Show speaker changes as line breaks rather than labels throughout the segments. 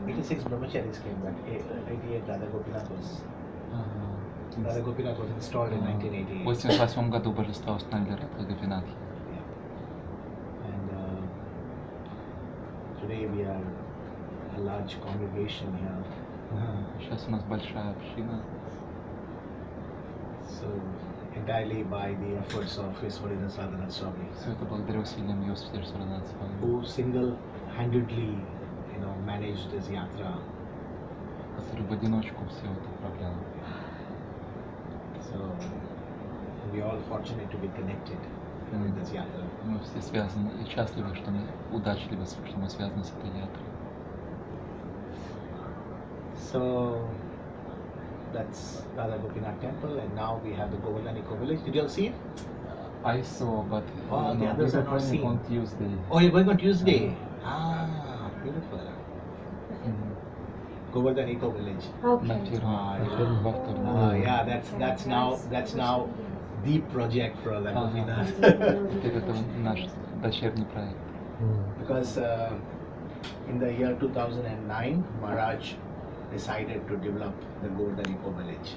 86 brahmacharis came, but 88 Radha Gopinath was installed in 1988.
В 1988 году божества установили Радха Гопинатхи.
And today we are a large congregation here.
Сейчас у нас большая община.
So entirely by the efforts of His Holiness Radhanath Swami.
Все это благодаря усилиям Его Святейшего Радханаth Свами,
Who single-handedly, managed this yatra.
который в одиночку все это управлял.
So we are all fortunate to be connected with this yatra.
Мы все связаны и счастливы, что мы удачливы, что мы связаны с этой ятрой.
So that's Radha Gopinath temple, and now we have the Govardhan Eco Village. Did you all see it?
I saw, but
The others are not seen.
on Tuesday.
Oh, you're going on Tuesday. Beautiful. Govardhan Eco Village.
На первом, во втором.
Yeah, that's now the project for Radha Gopinath.
Теперь это наш дочерний проект.
Because in the year 2009, Maharaj decided to develop the Govardhan Eco Village.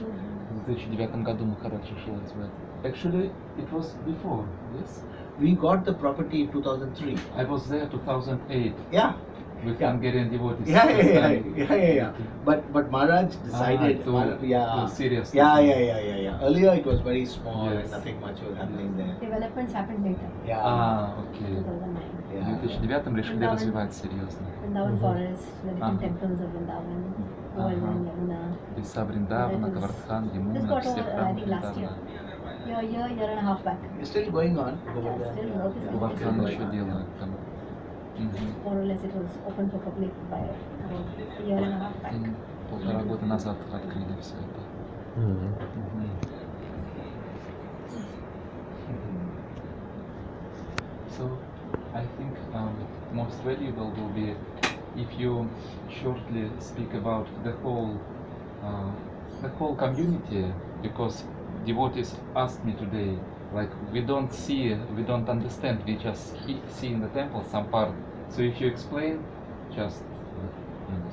В 2009 году Махарадж решил развивать. Actually, it was before, yes?
We got the property in 2003.
I was there 2008
Yeah.
with Hungarian devotees.
Yeah. But Maharaj decided.
Seriously.
Yeah. Earlier it was very small and
Yes.
nothing much was happening there.
Developments happened later.
Окей.
2009.
В 2009 решили развивать серьезно.
Vrindavan forest, the different temples of Vrindavan, Govardhan, Yamuna.
Леса Вриндавана, Гавардхан,
This
Ямуна,
got
все
over, I
храмы
think, last year.
Вриндавана.
Year and a half back.
It's still going on.
Still work is
Гавардхан
going
еще
on.
делают там.
More or less it was open for public by about a year and a half back.
Полтора года назад открыли все это. So I think most valuable will be if you shortly speak about the whole community, because devotees asked me today, like we don't understand, we just see in the temple some part. So if you explain just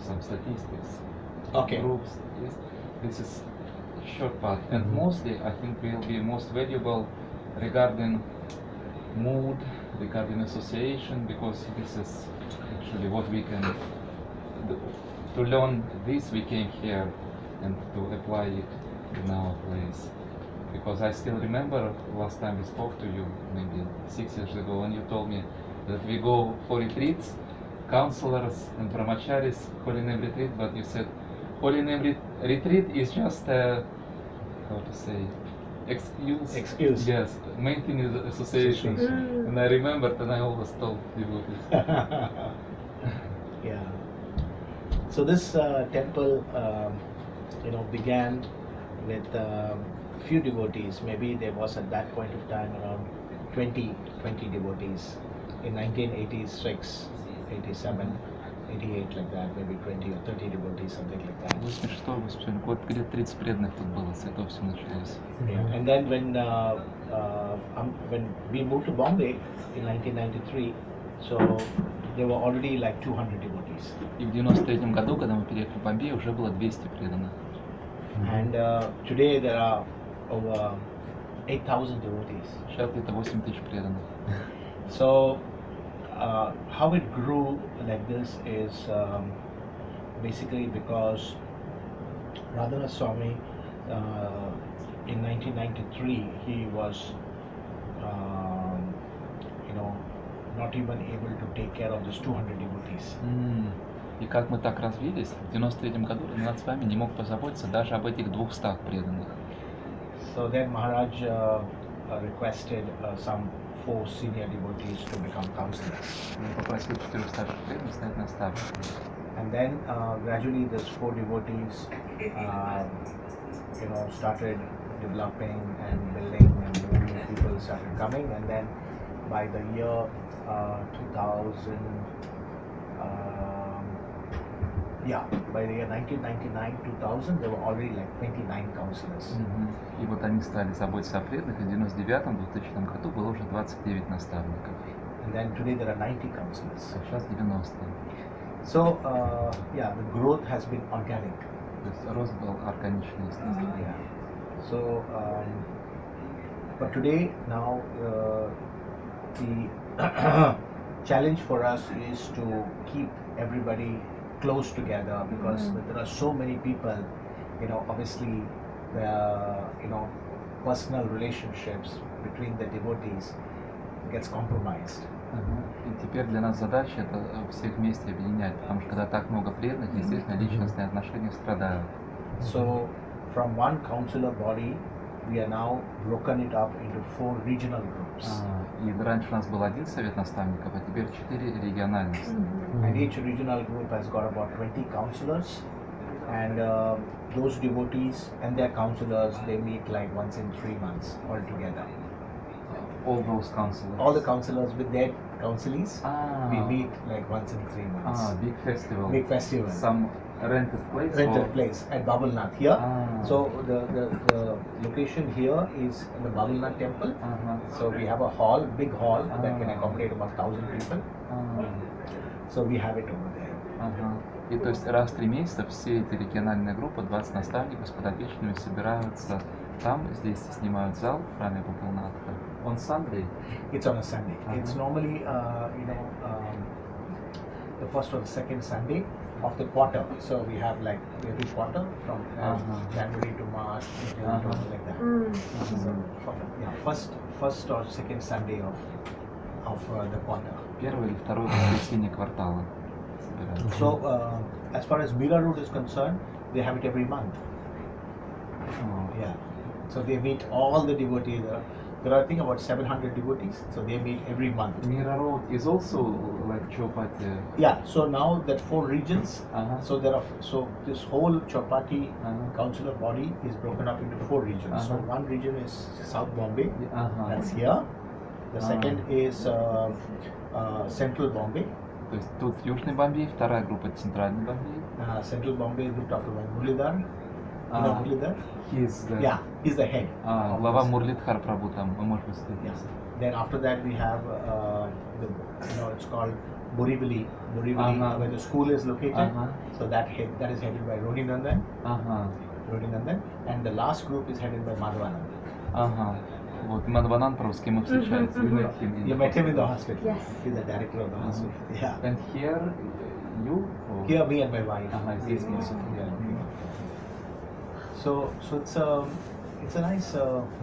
some statistics,
Okay.
groups, yes, this is short part, and mostly I think will be most valuable regarding mood, regarding association, because this is actually what we can do. To learn this we came here and to apply it in our place. Because I still remember last time we spoke to you, maybe 6 years ago, when you told me that we go for retreats, counselors and brahmacharis, holy name retreat, but you said holy name retreat is just a, how to say, excuse. Yes, main thing is association. And I remembered, and I always told devotees.
Yeah. So this temple, began with few devotees. Maybe there was at that point of time around 20 devotees. In 1986, 87, 88, like that, maybe 20 or 30 devotees, something like that.
86-87 год, где-то 30 преданных тут было, с этого все началось.
Yeah. And then when we moved to Bombay in 1993, so there were already like 200 devotees.
И в 93 году, когда мы переехали в Бомбей, уже было 200 преданных.
And today there are over 8,000 devotees.
Сейчас где-то 8 тысяч преданных.
So how it grew like this is basically because Radhanath Swami in 1993 he was not even able to take care of those 200 devotees.
И как мы так развились, в 93 году Радханаth с вами не мог позаботиться даже об этих 200 преданных.
So then Maharaj requested some 4 senior devotees to become counselors.
Он попросил 4 старших преданных стать наставниками.
And then gradually these 4 devotees started developing and building, and new people started coming, and then by the year 1999-2000 there were already like 29 counselors.
И вот они стали заботиться о преданных, и в 99-2000 году было уже 29 наставников.
and then today there are 90 counselors.
Сейчас 90.
So yeah, the growth has been organic.
То есть рост был органичный, естественно.
Yeah. So but today now the challenge for us is to keep everybody close together because there are so many people, you know, obviously you know, personal relationships between the devotees gets compromised.
И теперь для нас задача это всех вместе объединять, потому что когда так много преданных, естественно, личностные отношения страдают.
So from one counselor body, we are now broken it up into 4 regional groups.
И раньше у нас был один совет наставников, а теперь 4 региональных.
And each regional group has got about 20 counselors, and those devotees and their counselors, they meet like once in 3 months all together.
All those counselors.
All the counselors with their counselees, we
Ah,
meet like once in 3 months.
big festival.
Big festival.
Some rented place.
Rented
or-
place at Babulnath here.
Ah.
So the location here is the Babulnath temple.
Ага.
So we have a hall, big hall that can
Ah.
accommodate about 1,000 people. So we have it over there.
Ага. И то есть раз в 3 месяца все эти региональные группы, 20 наставников с подопечными собираются там, здесь снимают зал в храме Бхагавад-гита. On Sunday.
It's on a Sunday.
Uh-huh.
It's normally you know the first or the second Sunday of the quarter. So we have like every quarter from January to March, April,
Uh-huh.
like that. So yeah, first or second Sunday of the quarter.
Первое или второе воскресенье квартала собираются.
So as far as Mira Road is concerned, they have it every month. Yeah. So they meet all the devotees. There are I think about 700 devotees. So they meet every month.
Mira Road is also like Chopati.
Yeah. So now that 4 regions.
Uh-huh.
So there are this whole Chopati
Uh-huh.
counselor body is broken up into 4 regions. So
Uh-huh.
one region is South Bombay.
Ага.
That's here. The
Ah.
second is Central Bombay.
То есть тут Южный Бомбей, вторая группа Центральный Бомбей.
Central Bombay is looked after by Muralidhar. You know Muralidhar?
He's the...
Yeah, he's the head. of
глава
this.
Мурлидхар Прабhu там, мы можем
Yes.
встретиться.
Then after that we have it's called Borivali,
Uh-huh.
where the school is located.
Uh-huh.
So that is headed by Roni Nandan,
Ага,
and the last group is headed by Madhvanand.
ага. Вот Мадванан, с кем мы встречаемся. You met him in
You met him in the hospital.
Yes.
He's the director of the hospital. Yeah.
And here, you? Or-
Here, me and my wife.
Uh-huh,
Yes,
yes.
yeah. So it's a nice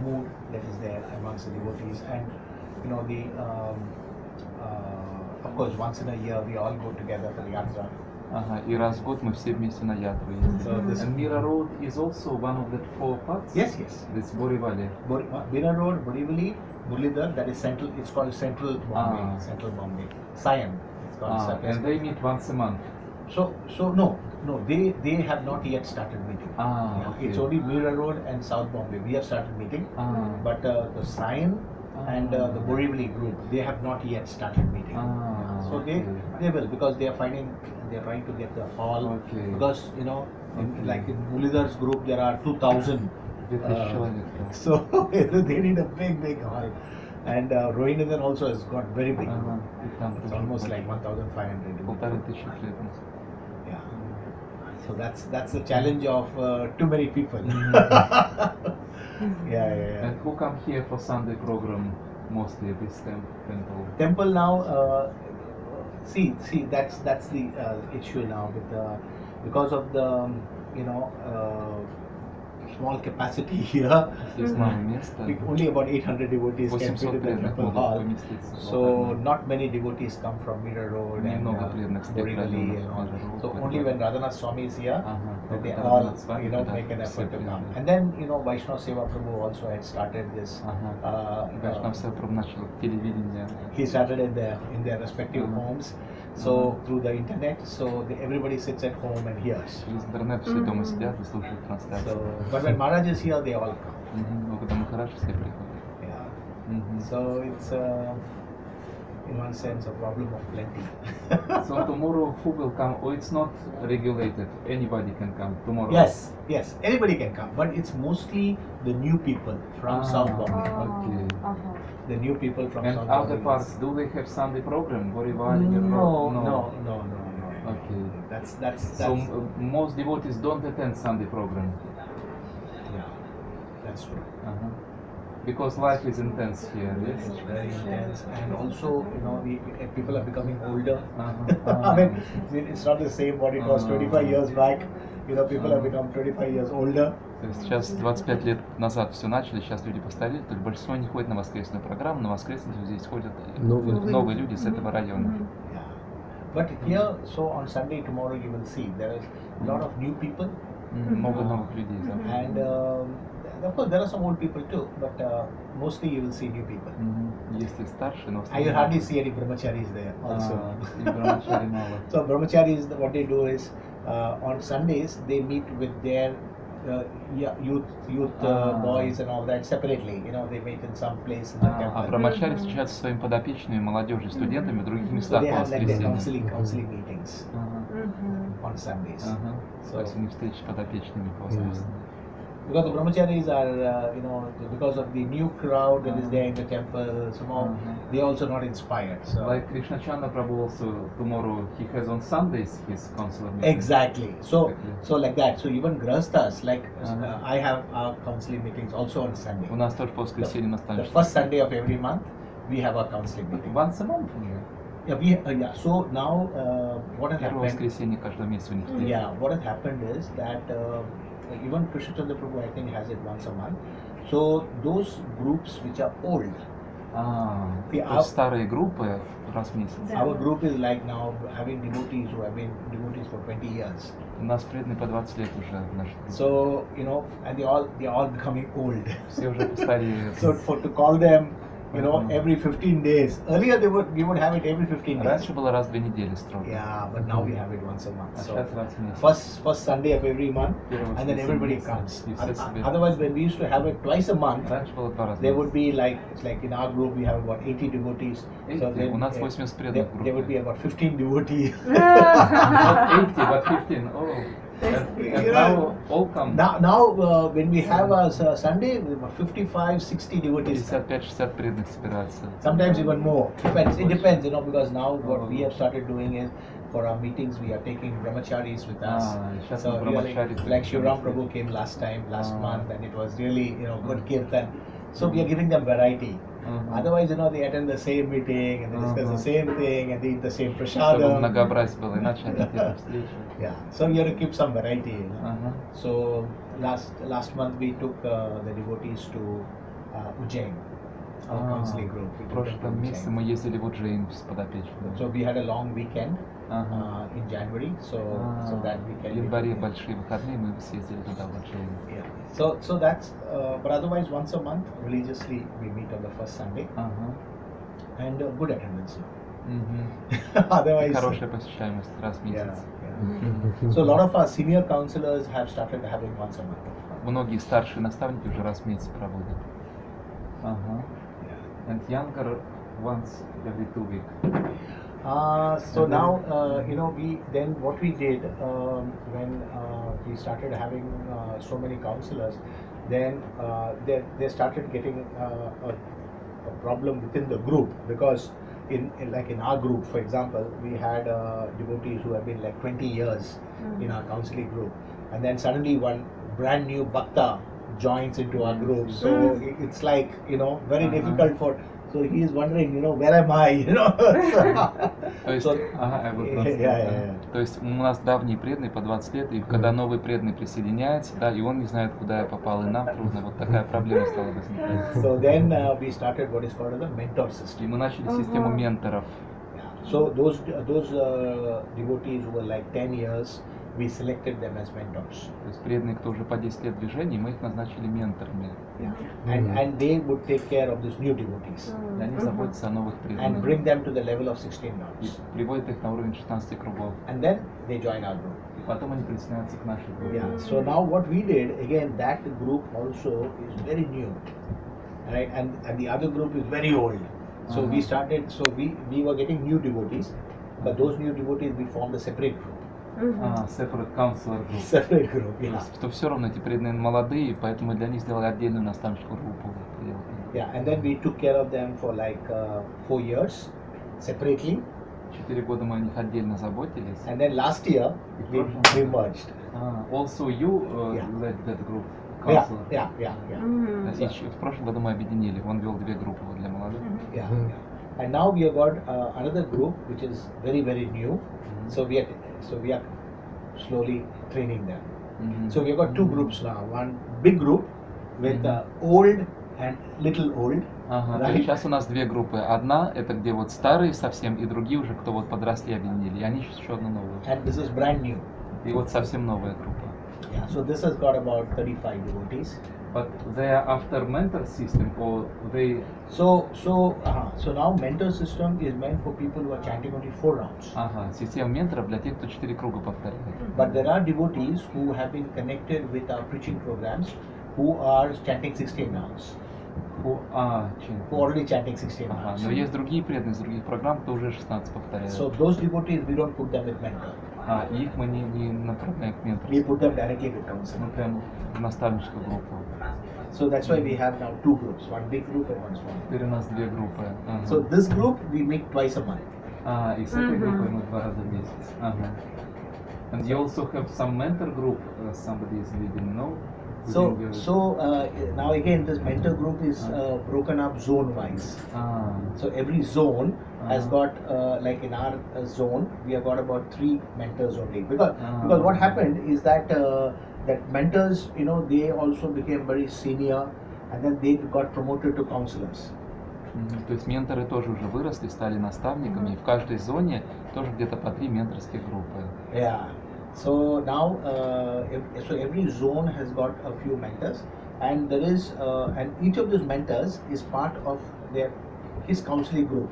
mood that is there amongst the devotees, and you know of course once in a year we all go together for the yatra.
Ага, и раз в год мы все вместе на ятру ездим.
So this
And Mira Road is also one of the 4 paths?
yes.
This Borivali.
Bina Road, Borivali, Muralidhar, that is central. It's called Central Bombay.
Ah.
Central Bombay. Siam. It's called Siam.
And they meet once a month.
So no, they have not yet started meeting. Yeah,
Okay.
it's only Mira Road and South Bombay. We have started meeting, but the Siam and the Borivali group, they have not yet started meeting. So
okay.
they will, because they are trying to get the hall,
Okay.
because you know
Okay.
like in Muralidhar's group there are 2,000.
2000 человек. Да.
So they need a big hall, and Rohinathan also has got very big.
Ага, и там
It's
тоже
almost
больше.
like 1,500.
1500 человек.
Yeah. So that's the challenge of too many people. Yeah.
And who come here for Sunday program mostly this temple?
Temple now. See, that's the issue now with because of the small capacity here.
Здесь мало места.
Only about 800 devotees can
800
fit in the
преданных
temple
могут
hall.
поместиться.
So not many devotees come from Mira Road and
Немного преданных с тех
Borivali
районов,
and all.
Mira Road,
So
Borivali.
only when Radhanath Swami is here,
Ага,
that they
только
all
Радханаth Свами
make an
туда все
effort to come.
преданные.
And then Vaishnava Seva Prabhu also had started this.
Ага. Вайшнав Сева Прабhu начал телевидение.
He started in their respective
Uh-huh.
homes. So through the internet, so everybody sits at home and hears.
Через интернет все дома сидят и слушают
So,
трансляцию.
but when Maharaj is here, they all come.
Но когда Махарадж все приходят.
Yeah.
Мгм.
So in one sense, a problem of plenty.
So tomorrow who will come? Oh, it's not regulated. Anybody can come tomorrow.
Yes, yes, anybody can come, but it's mostly the new people from South Bombay.
Okay.
The new people from
And
South
other
Bombay.
parts, do they have Sunday program?
No.
Okay.
That's
So most devotees don't attend Sunday program.
yeah, that's true.
Because life is intense here. Yes.
It's very intense, and also people are becoming older.
Uh-huh.
I mean, it's not the same what it was 25 years back. People have become 25 years older.
То есть сейчас 25 лет назад все начали, сейчас люди постарели, то есть большинство не ходит на воскресную программу, на воскресную здесь ходят новые люди с этого района.
Yeah. But here, so on Sunday tomorrow you will see there is a lot of new people.
Много новых людей. Да.
And of course there are some old people too, but mostly you will see new people.
Есть и старшие, но
And you hardly see any brahmacharis there also.
И брахмачари мало.
So brahmacharis, what they do is on Sundays they meet with their youth boys and all that separately. They meet in some place in the temple.
А брахмачари встречаются со своими подопечными, молодежью, студентами в других
So
местах
they
по
have like their
воскресеньям.
counseling meetings on Sundays.
То есть у них встречи с подопечными по воскресеньям.
Because the brahmacharis are, because of the new crowd that is there in the temple, somehow they are also not inspired. So.
Like Krishna Chandra Prabhu also tomorrow, he has on Sundays his counselor meeting.
Exactly. So like that. So even grahasthas, like I have our counseling meetings also on Sunday.
У нас тоже по воскресеньям
The
наставничество.
first Sunday of every month, we have our counseling meeting.
Once a month уже.
Yeah. So now, what has
Первое
happened?
воскресенье каждого месяца у них встреча.
Yeah. What has happened is that even Krishna Chandra Prabhu, I think, has it once a month. So those groups which are old.
То есть старые группы раз в месяц.
Our group is like now having devotees who have been devotees for 20 years.
У нас преданные по 20 лет уже в нашей группе.
So and they are all becoming old.
Все уже постарели.
So to call them, every 15 days. Earlier we would have it every 15 days.
Раньше было раз в 2 недели строго.
Yeah, but now we have it once a month.
А
So
сейчас раз в месяц.
first Sunday of every month,
Первое
and then
воскресенье
everybody
месяца.
comes.
И все себе.
Otherwise, when we used to have it twice a month,
Раньше было 2 раза в
there
месяц.
would be it's like in our group we have about 80 devotees.
80?
then
У нас 80 преданных в
there would be
группе.
about 15 devotees.
Not 80, but 15. Oh. And now all come.
Now when we have a Sunday, we have 55, 60 devotees.
55-60 преданных собираются.
Sometimes even more. It depends, because now what we have started doing is for our meetings we are taking brahmacharis with us.
Сейчас
So really,
брахмачари
like Shivram Prabhu came last month, and it was really good kirtan. So we are giving them variety. Otherwise, they attend the same meeting and they discuss the same thing and they eat the same
Чтобы
prasadam.
многообразие было, иначе они где-то встречи.
Yeah, so we have to keep some variety. So last month we took the devotees to Ujjain, our counseling group. We
В
took them to
прошлом месяце
Ujjain.
мы ездили в Уджейн с подопечными.
So we had a long weekend in January. So that
В
weekend.
январе большие выходные мы съездили туда, в Уджейн.
Yeah. So that's. But otherwise, once a month, religiously we meet on the first Sunday, and good attendance. Otherwise.
Хорошая посещаемость раз в
Yeah.
месяц.
So a lot of our senior counselors have started having once a month.
Многие старшие наставники уже раз в месяц проводят. And younger once every 2 weeks.
So now, what we did when we started having so many counselors, then they started getting a problem within the group, because in our group, for example, we had devotees who have been like 20 years in our counseling group, and then suddenly one brand new bhakta joins into our group. So it's like very difficult for. So he is wondering, where am I?
То есть, То есть у нас давние преданные по 20 лет, и когда новый преданный присоединяется, да, и он не знает, куда я попал, и нам трудно, вот такая проблема стала возникать.
So then we started what is called the mentor system.
И мы начали систему менторов.
So those devotees who were like 10 years, we selected them as mentors.
То есть преданные, кто уже по 10 лет движения, мы их назначили менторами.
And they would take care of these new devotees.
И они заботятся о новых
And
преданных.
bring them to the level of 16
И
nodes.
приводят их на уровень 16 кругов.
And then they join our group.
И потом они присоединяются к нашей группе.
Yeah. So now what we did, again, that group also is very new. Right? And the other group is very old. So we started. So we were getting new devotees, but those new devotees we formed a separate group.
Separate counselor group.
Separate group.
То
Yeah.
есть, что все равно эти преданные молодые, поэтому для них сделали отдельную наставническую группу.
Yeah, and then we took care of them for like 4 years separately.
4 года мы о них отдельно заботились.
And then last year we merged.
Also you
Yeah.
led that group,
Yeah,
counselor.
yeah, yeah, yeah.
То есть в прошлом году мы объединили, он вел 2 группы вот для молодых.
Yeah. And now we have got another group which is very very new. So we are slowly training them. So we have got 2 groups now. One big group with old and little old.
Ага, то
Right.
есть сейчас у нас 2 группы. Одна это где вот старые совсем, и другие уже кто вот подросли объединили. И они сейчас еще одну новую.
And this is brand new.
И вот совсем новая группа.
Yeah. So this has got about 35 devotees.
But they are after mentor system or they...
So now mentor system is meant for people who are chanting only 4 rounds.
Ага, система менторов для тех, кто 4 круга повторяет.
But there are devotees who have been connected with our preaching programs who are chanting 16 rounds. Who already chanting 16
Ага,
rounds.
но есть другие преданные из других программ, кто уже 16 повторяет.
So those devotees we don't put them with mentor.
Их мы не направляем к ментору.
We put them directly with counselor.
Мы прям в наставническую группу.
So that's why we have now 2 groups, one big group and one small.
Теперь у нас 2 группы. Ага.
So this group we meet twice a month.
И с этой группой мы 2 раза в месяц. Ага. And you also have some mentor group somebody is leading, no?
So now again this mentor group is broken up zone wise. So every zone has got like in our zone we have got about 3 mentors only because what happened is that that mentors, you know, they also became very senior and then they got promoted to counselors.
То есть менторы тоже уже выросли, стали наставниками, и в каждой зоне тоже где-то по 3 менторских группы.
Yeah. So now, so every zone has got a few mentors, and there is, and each of those mentors is part of his counseling group.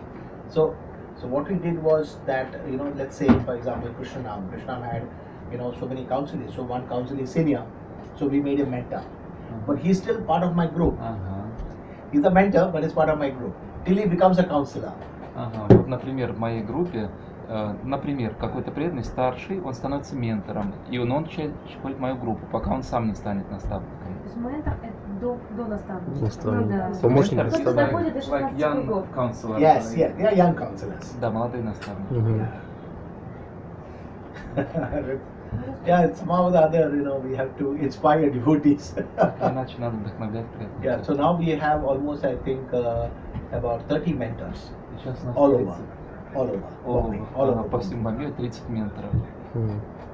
So what we did was that, you know, let's say for example Krishna had, you know, so many counselors. So one counselor is senior, so we made him mentor, but he's still part of my group. He's a mentor, but he's part of my group till he becomes a counselor.
Вот, например, в моей группе, например, какой-то преданный старший, он становится ментором, и он ходит в мою группу, пока он сам не станет наставником.
То есть ментор это до наставника.
Наставник. Помощник
Кто-то
наставника.
доходит до 16 кругов.
Yes, they are young counselors.
Да, молодые наставники.
Yeah, it's somehow or the other, you know, we have to inspire devotees.
Иначе надо вдохновлять преданных.
Yeah, so now we have almost, I think, about 30 mentors
Сейчас у нас
all
30.
over. All over.
По всему Бомбею 30 менторов.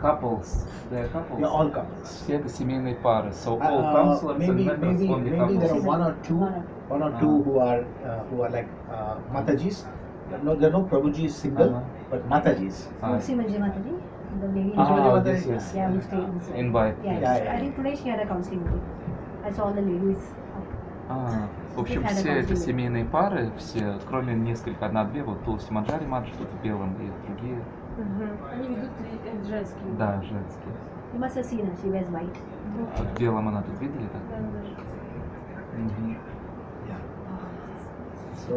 Couples, they are couples.
Yeah, all couples.
Все это семейные пары. So all counselors and
Maybe
mentors only
there are
couples.
one or two who are like Matajis. No, there are no Prabhujis single, but Matajis.
Simanji Mataji, the lady.
Yes.
Yeah, we stayed in Israel.
Invite.
Yeah,
Yeah.
I think today she had a counseling group. I saw all the ladies.
В общем, все это семейные пары, все, кроме несколько, 1-2, вот Тулси Манджари Мадж, тут в белом, и другие.
Они ведут женские.
Да, женские.
You must have seen her, she wears white.
В белом она тут видели, так?
Yeah. So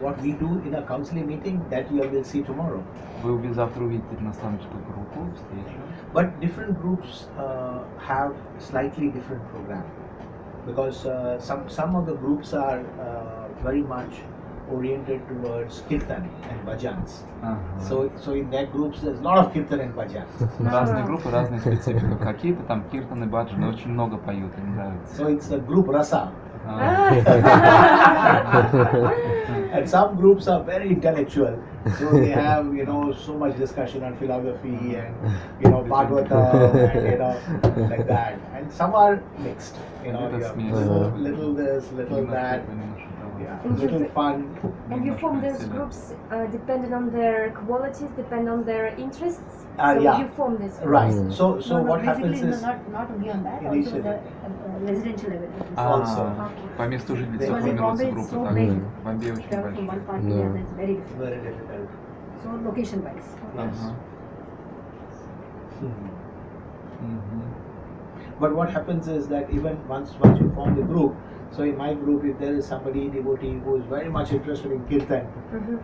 what we do in a counseling meeting, that you will see tomorrow.
Вы завтра увидите наставническую группу, встречу.
But different groups have slightly different program because some of the groups are very much oriented towards kirtan and bhajans. So in their groups there's a lot of kirtan and bhajan.
Разные группы, разные специфики. Какие-то там киртаны, баджаны очень много поют, им нравится.
So it's the group rasa. And some groups are very intellectual, so they have, you know, so much discussion on philosophy and, you know, Bhagavatam and, you know, like that. And some are mixed, you know, you have little this, little that, yeah, little fun.
And you form these groups depending on their qualities, depending on their interests. So
Yeah.
you form this.
Right. So
No,
what
basically
happens is
not only on that, also
initially.
the residential level.
Also.
По месту жительства
Because in
формируются
Bombay it's
группы
so
так.
big.
В Бомбее очень
Travel from
большие.
one part to the other is very difficult.
very difficult.
So location wise.
Yes. But what happens is that even once you form the group, so in my group, if there is somebody devotee who is very much interested in kirtan,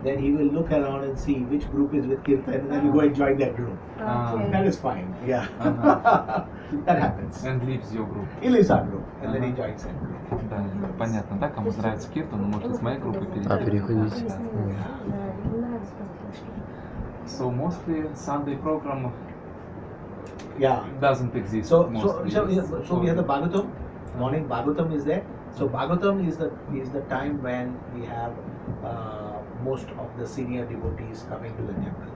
then he will look around and see which group is with kirtan, and then he go and join that group.
Okay.
That is fine. Yeah, that happens.
And leaves your group.
He leaves our group, and then he joins that group.
Да, понятно, да? Кому нравится киртан, он может из моей группы перейти.
переходить.
Да. So mostly Sunday program
Yeah.
doesn't exist.
So
mostly.
we have the Bhagavatam. Morning Bhagavatam is there. So Bhagavatam is the time when we have most of the senior devotees coming to the temple.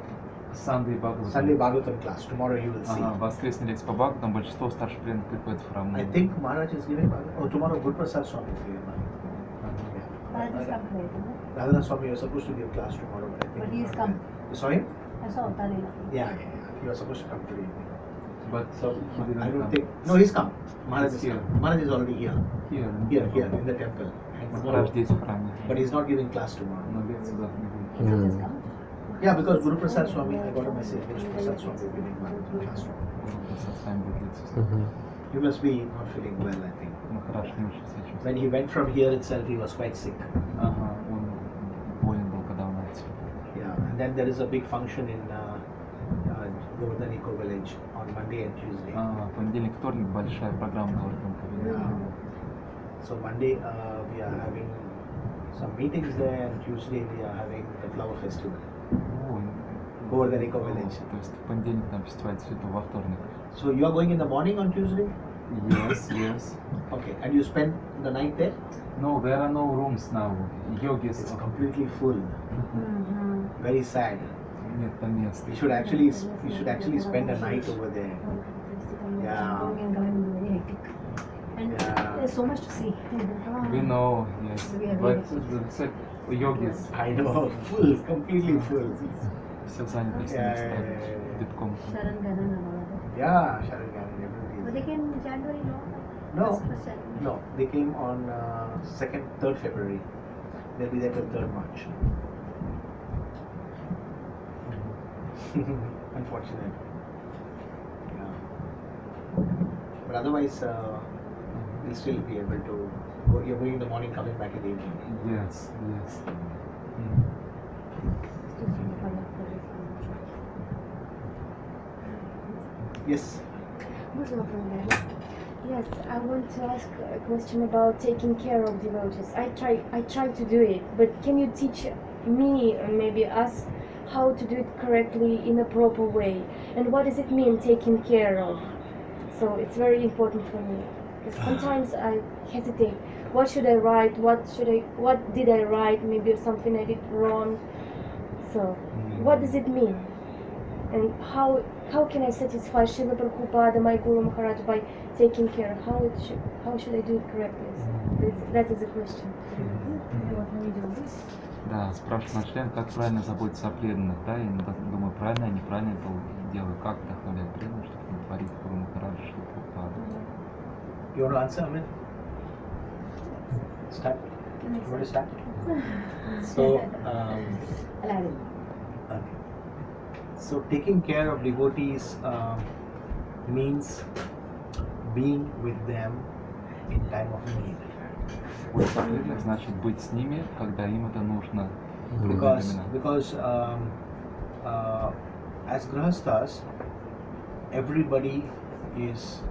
Sunday Bhagavatam.
Sunday Bhagavatam class. Tomorrow you will see.
Ага, воскресный лекция по Бхагаватам, большинство старших преданных приходит в храм.
I think Maharaj is giving Bhagavatam. Oh, tomorrow Guru Prasad Swami is giving Bhagavatam.
But this come late, no?
Radhana Swami, you are supposed to give class tomorrow, but I think.
But he is come.
You saw him?
I saw Talila.
Yeah. You are supposed to come today.
But
So
he didn't
I don't
come.
think. No, he's come. Maharaj
He's
is
here.
come. Maharaj is already here.
Here.
Here in the temple.
Маharaj здесь в храме.
But he's not giving class tomorrow.
Но лекции завтра не будет.
He just come.
Yeah, because Guru Prasad Swami, I got a message. Guru Prasad Swami is giving class tomorrow.
С вами будет лекция.
He must be not feeling well, I think.
Ну хорошо, не очень себя чувствует.
When he went from here itself, he was quite sick.
Ага, он болен был, когда он отсюда.
Yeah, and then there is a big function in Govardhan Eco Village on Monday and Tuesday.
Понедельник, вторник большая программа Govardhan
Yeah. So Monday we are having some meetings there, and Tuesday we are having the flower festival. Govardhan Eco Village.
То есть в понедельник там фестиваль цветов, во вторник.
So you are going in the morning on Tuesday?
Yes.
Okay, and you spend the night there?
No, there are no rooms now. Yogis.
It's completely full. Very sad.
Нет там мест.
We should actually spend a night over there. Yeah.
And
Yeah.
there's so much to see.
We know, yes.
We are
But
really-
it's like yogis.
I know, full, completely full.
Все заняты, все места битком.
Sharan Garan and all of that.
Yeah, Sharan Garan,
But
everybody.
they came in January, no?
No,
First January.
no, they came on 2nd, 3rd February. They'll be there till 3rd March. Unfortunate. Yeah. But otherwise, we'll still be able to go. You're going in the morning, coming back in the evening.
Yes.
Yes.
Yes, I want to ask a question about taking care of devotees. I try to do it, but can you teach me or maybe us how to do it correctly in a proper way? And what does it mean taking care of? So it's very important for me. Because sometimes I hesitate. What should I write? What did I write? Maybe something I did wrong. So what does it mean? And how can I satisfy Srila Prabhupada, my Guru Maharaj, by taking care? How should I do it correctly? That is the question.
Да, спрашивает наш член, как правильно заботиться о преданных, да, и думаю, правильно я неправильно это делаю, как вдохновлять преданных, чтобы не творить Гуру Махараджа, чтобы Прабхупада.
You want to answer, Amit? Start. You want to start? So,
Aladdin.
okay. So taking care of devotees means being with them in time of need.
Заботиться о преданных значит быть с ними, когда им это нужно.
Because as grahasthas, everybody is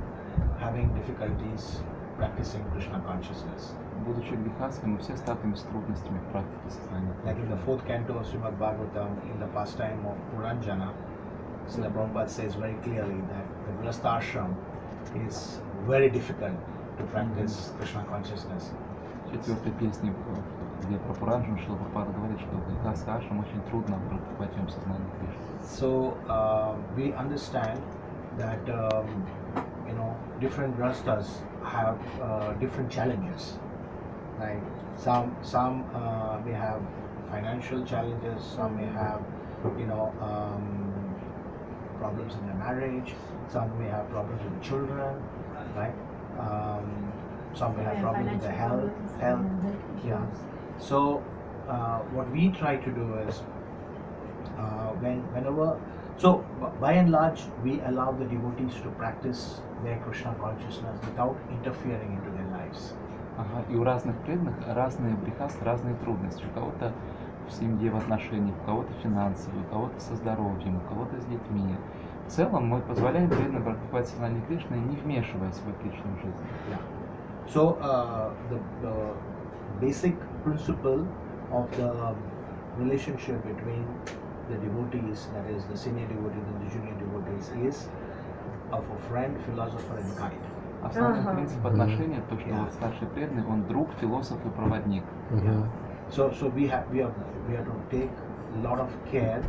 having difficulties practicing Krishna consciousness.
Будучи грехастами, мы все сталкиваемся с трудностями в практике сознания.
Like in the 4th canto of Srimad Bhagavatam, in the pastime of Puranjana, Srila Prabhupada says very clearly that the grahastha ashram is very difficult to practice Krishna consciousness.
В 4-й песне, где про Пуранджану, Шрила Прабхупада говорит, что в грехастхе ашрам очень трудно практиковать в сознании Кришны.
So we understand that different grahasthas have different challenges. Like some may have financial challenges, some may have problems in their marriage, some may have problems with the children, right? Some may have problems with their health. Yeah. So what we try to do is whenever So, by and large, we allow the devotees to practice their Krishna consciousness without interfering into their lives.
Ага, и у разных преданных разные прихасты, разные трудности. У кого-то в семье, в отношениях, у кого-то финансовые, у кого-то со здоровьем, у кого-то с детьми. В целом мы позволяем преданным практиковать сознание Кришны, не вмешиваясь в их личную жизнь.
Yeah. So, the basic principle of the relationship between the devotees, that is the senior devotees and the junior devotees, is of a friend, philosopher and guide.
Основной принцип отношений то, что вот старший преданный, он друг, философ и проводник.
So we have to take a lot of care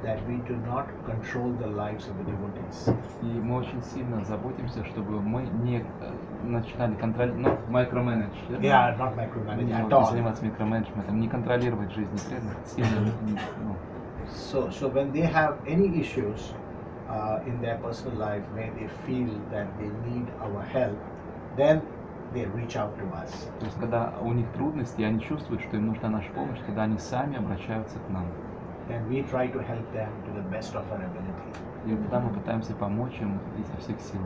that we do not control the lives of the devotees.
И мы очень сильно заботимся, чтобы мы не начинали контролировать, micromanage.
Yeah, not micromanaging at
Не
all.
заниматься микроменеджментом, не контролировать жизни преданных, сильно.
So when they have any issues in their personal life where they feel that they need our help, then they reach out to us.
То есть, когда у них трудности, и они чувствуют, что им нужна наша помощь, тогда они сами обращаются к нам.
And we try to help them to the best of our ability.
И тогда мы пытаемся помочь им изо всех сил.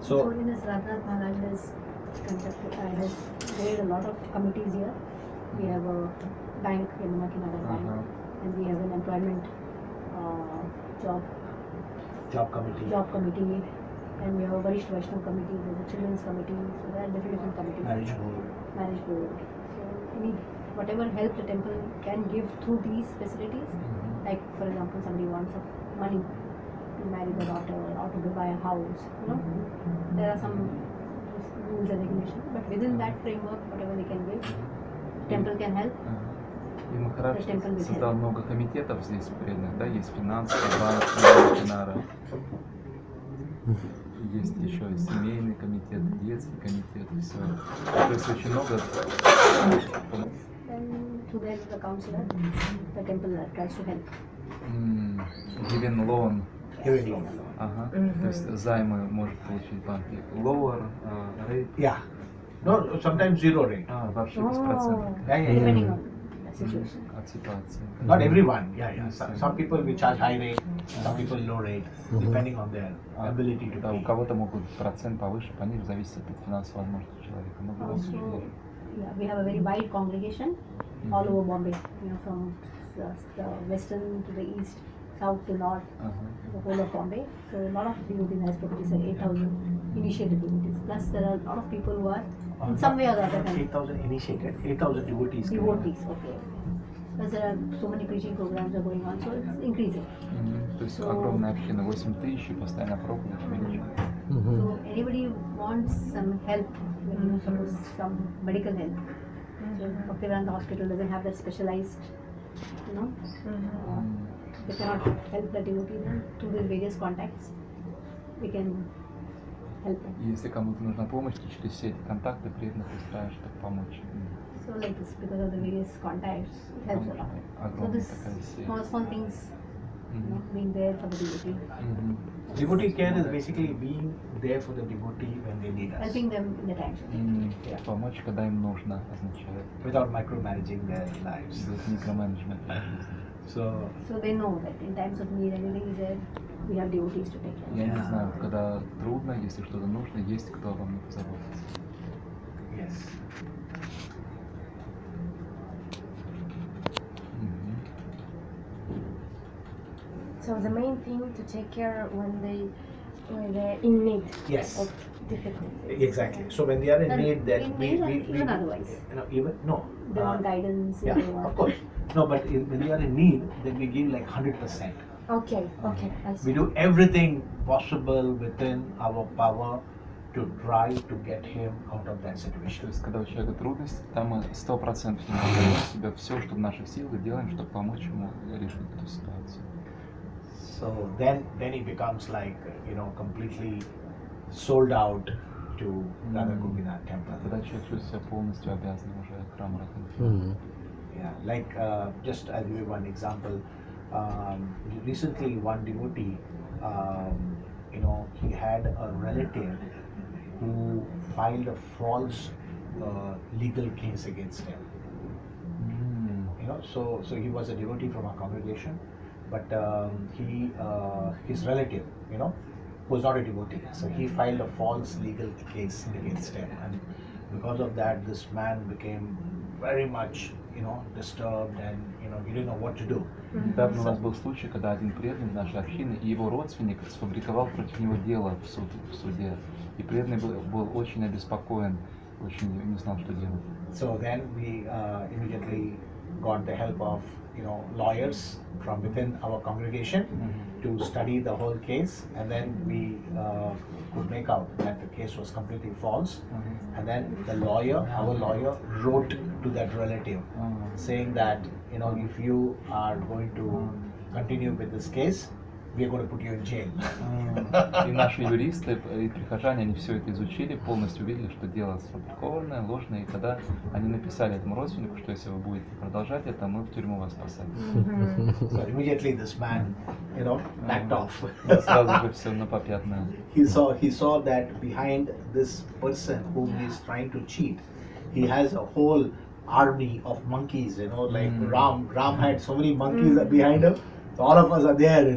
So in this Radhanath Maharaj has created a lot of committees here. We have a bank, Yamanakinada Bank, and we have an employment
Job committee.
And we have a Varishth Vaishnav committee, there's a children's committee, so there are different committees.
Marriage board.
Marriage board. So whatever help the temple can give through these facilities, like for example somebody wants money to marry the daughter or to buy a house, there are some rules and regulations, but within that framework, whatever they can give, temple can help.
И Махарадж создал много комитетов здесь преданных, да, есть финансовый банк, Кинара, есть еще семейный комитет, детский комитет, все. То есть очень много.
Then to the counselor, the temple tries to help.
Giving loan.
Giving loan.
Ага. То есть займы может получить банк. Lower rate.
Yeah. No, sometimes zero rate.
Вообще без процентов.
Depending on the situation.
От ситуации.
Not everyone. Yeah. Some people will charge high rate, some people low rate, depending on their ability to
Да, у
pay.
кого-то могут процент повыше, пониже, зависит от финансовой возможности человека. Но в любом случае.
Yeah, we have a very wide congregation all over Bombay, from the western to the east, south to north, the whole of Bombay. So a lot of devotees, as Prabhuji said, 8,000 initiated devotees. Plus there are a lot of people who are in some way or the other.
8,000 initiated, 8,000 devotees.
Devotees, okay. Because there are so many preaching programs are going on, so it's increasing.
То есть огромная община, 8 тысяч, и постоянно проповедь увеличивается.
So anybody wants some help, suppose some medical help. So Bhaktivedanta Hospital doesn't have that specialized, they cannot help the devotee. Then through these various contacts, we can help them.
Если кому-то нужна помощь, то через все эти контакты преданных устраиваешь, чтобы помочь.
So like this, because of the various contacts, it helps a lot. So
Огромная
this
такая сеть.
small things, being there for the devotee,
Devotee care is basically being there for the devotee when they need us,
helping them in the times of need.
Помочь, когда им нужно, означает.
without micromanaging their lives.
Без микроменеджмента.
So
they know that in times of need, anything is there, we have devotees to take care of.
Я не знаю, когда трудно, если что-то нужно, есть кто обо мне позаботится.
yes.
So the main thing to take care when they're in need
Yes.
of difficulty.
Exactly. So when they are in
And
need, that
in
we,
need
we,
and even otherwise.
No.
They want guidance.
Yeah,
They want
of course. No, but when they are in need, then we give like 100%.
Okay, I see.
We do everything possible within our power to try to get him out of that
То
situation.
есть, когда у человека трудность, там мы 100% не можем себя все, что в наших силах, делаем, чтобы помочь ему решить эту ситуацию.
So then he becomes like completely sold out to Radha Gopinath temple.
Тогда человек чувствует себя полностью обязанным уже храму Радхи.
Yeah, like just I'll give you one example. Recently, one devotee, he had a relative who filed a false legal case against him. So he was a devotee from our congregation, but his relative, was not a devotee, so he filed a false legal case against him, and because of that, this man became very much, disturbed, and he didn't know what to do.
Недавно у нас был случай, когда один преданный нашей общины и его родственник сфабриковал против него дело в суде. И преданный был очень обеспокоен, очень не знал, что делать.
So then we immediately got the help of lawyers from within our congregation to study the whole case, and then we could make out that the case was completely false. And then our lawyer wrote to that relative saying that if you are going to continue with this case, we are going to put you in jail.
И наши юристы и прихожане, они все это изучили, полностью увидели, что дело сфабрикованное, ложное, и тогда они написали этому родственнику, что если вы будете продолжать это, мы в тюрьму вас посадим.
So immediately this man, backed off.
Сразу же все на попятную.
He saw that behind this person whom he is trying to cheat, he has a whole army of monkeys, like Ram had so many monkeys behind him. So all of us are there,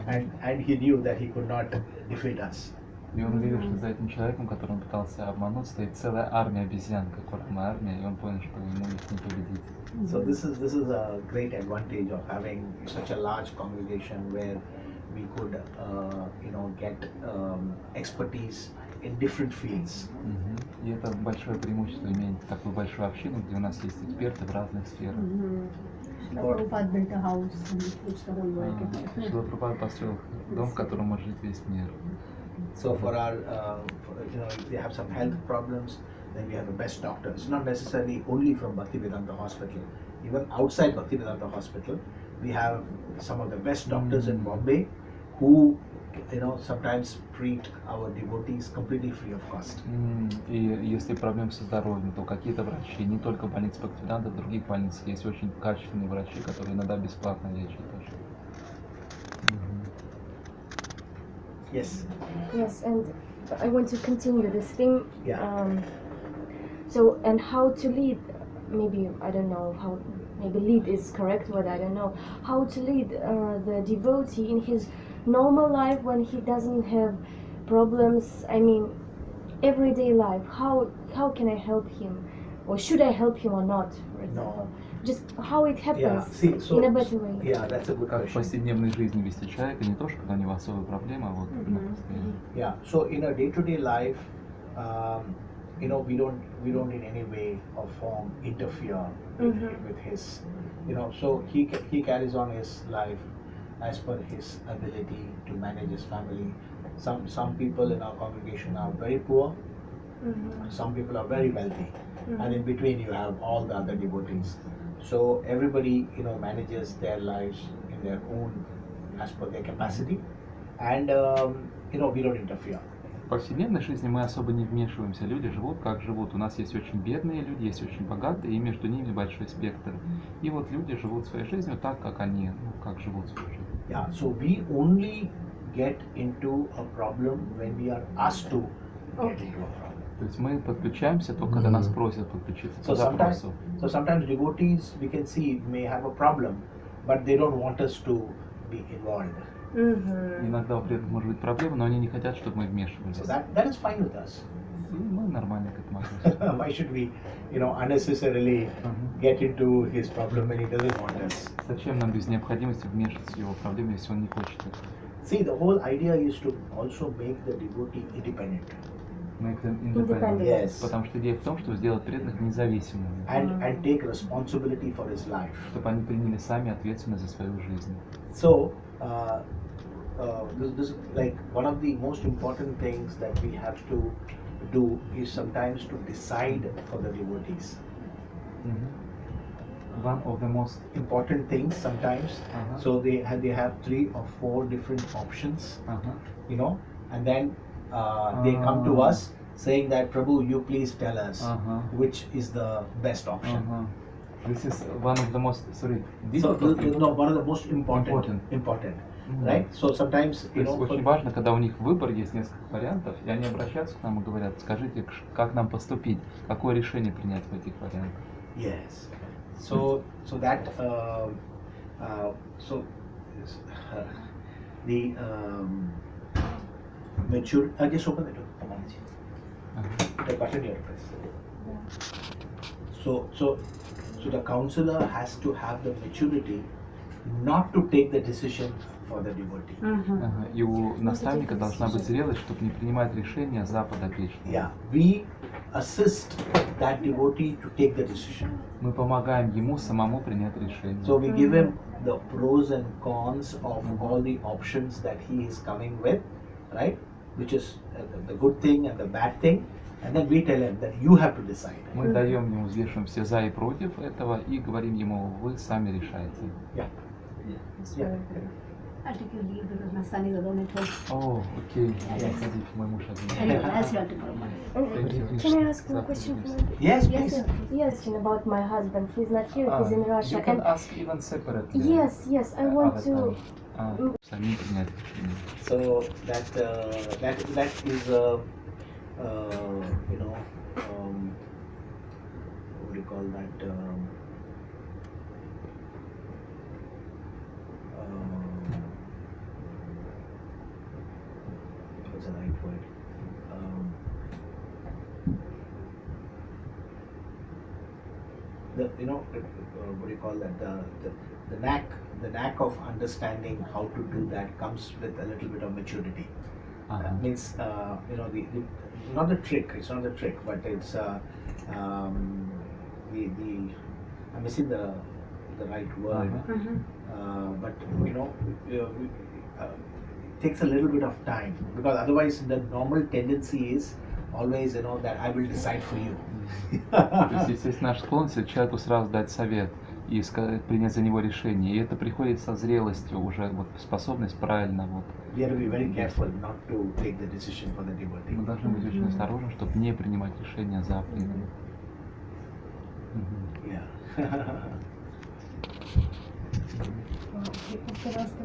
and he knew that he could not defeat us.
И он видел, что за этим человеком, которого он пытался обмануть, стоит целая армия обезьян, как урама армия, и он понял, что ему их не победить.
So this is a great advantage of having such a large congregation where we could, get expertise in different fields.
И это большое преимущество иметь такую большую общину, где у нас есть эксперты в разных сферах.
Prabhupada built a house in which the whole world can live.
Шрила Прабхупада построил дом, в котором может жить весь мир.
So for our, if they have some health problems, then we have the best doctors. Not necessarily only from Bhaktivedanta Hospital. Even outside Bhaktivedanta Hospital, we have some of the best doctors in Bombay who, sometimes treat our devotees completely free of cost.
И если проблемы со здоровьем, то какие-то врачи, не только в больнице Бхактивиданта, в других больницах есть очень качественные врачи, которые иногда бесплатно лечат тоже.
Yes.
Yes, and I want to continue this thing.
Yeah.
So, and how to lead, maybe, I don't know how, maybe lead is correct word, I don't know. How to lead the devotee in his normal life when he doesn't have problems, I mean, everyday life. How can I help him? Or should I help him or not? For example? Just how it happens in a better way.
Yeah, that's a good
Как в
question.
повседневной жизни вести человека, не то, что когда у него особые проблемы, а вот на постоянно.
Yeah. So in a day-to-day life, we don't in any way or form interfere with his, so he carries on his life as per his ability to manage his family. Some people in our congregation are very poor, some people are very wealthy, and in between you have all the other devotees. So everybody manages their lives in their own, as per their capacity, and we don't interfere.
В повседневной жизни мы особо не вмешиваемся, люди живут как живут. У нас есть очень бедные люди, есть очень богатые, и между ними большой спектр. И вот люди живут своей жизнью так, как они, как живут свою жизнь.
Yeah, so we only get into a problem when we are asked to get into a problem.
То есть мы подключаемся только когда нас просят подключиться
So
по запросу.
sometimes devotees, we can see, may have a problem, but they don't want us to be involved.
Иногда у преданных может быть проблема, но они не хотят, чтобы мы вмешивались.
So that is fine with us.
И мы нормально к этому относимся.
Why should we, unnecessarily get into his problem when he doesn't want us?
Зачем нам без необходимости вмешиваться в его проблемы, если он не хочет этого?
See, the whole idea is to also make the devotee independent.
Make them independent.
Yes.
Потому что идея в том, чтобы сделать преданных независимыми,
And take responsibility for his life.
чтобы они приняли сами ответственность за свою жизнь.
So, this like one of the most important things that we have to do is sometimes to decide for the devotees.
One of the most
Important things sometimes. So they have 3 or 4 different options, and then they come to us saying that Prabhu, you please tell us which is the best option.
This is one of the most
So
difficult.
one of the most important. Right? So sometimes
То есть очень важно, когда у них выбор, есть несколько вариантов, и они обращаются к нам и говорят, скажите, как нам поступить, какое решение принять в этих вариантах.
Yes. So that is, the mature. Just open it up, Tamanji. The button here, press. So the counselor has to have the maturity not to take the decision for the devotee.
Ага. И у наставника должна быть зрелость, чтобы не принимать решения за подопечного.
Yeah, we assist that devotee to take the decision.
Мы помогаем ему самому принять решение.
So we give him the pros and cons of all the options that he is coming with, right? Which is the good thing and the bad thing, and then we tell him that you have to decide.
Мы даем ему, взвешиваем все за и против этого и говорим ему, вы сами решаете.
Yeah.
Yeah. I'll take your leave because my son is alone at home.
О, окей. Заходите, мой муж один.
Anyway, I'll see you tomorrow morning.
Can I ask one question?
Yes,
Yes,
please.
sir.
Yes, about my husband. He's not here. He's in Russia.
You can
And
ask even separately.
yes, I want to.
Сами принять решение.
So that is you know, what do you call that? What's the right word? You know, what do you call that? The knack of understanding how to do that comes with a little bit of maturity. That means, you know, the not the trick. It's not the trick, but it's I'm missing the right word. But you know, it takes a little bit of time, because otherwise the normal tendency is always, you know, that I will decide for you.
То есть, естественно, наша склонность человеку сразу дать совет и принять за него решение. И это приходит со зрелостью, уже вот способность правильно вот.
We have to be very careful not to take the decision for the devotee.
Мы должны быть очень осторожны, чтобы не принимать решения за преданных.
Yeah.
Он сказал, что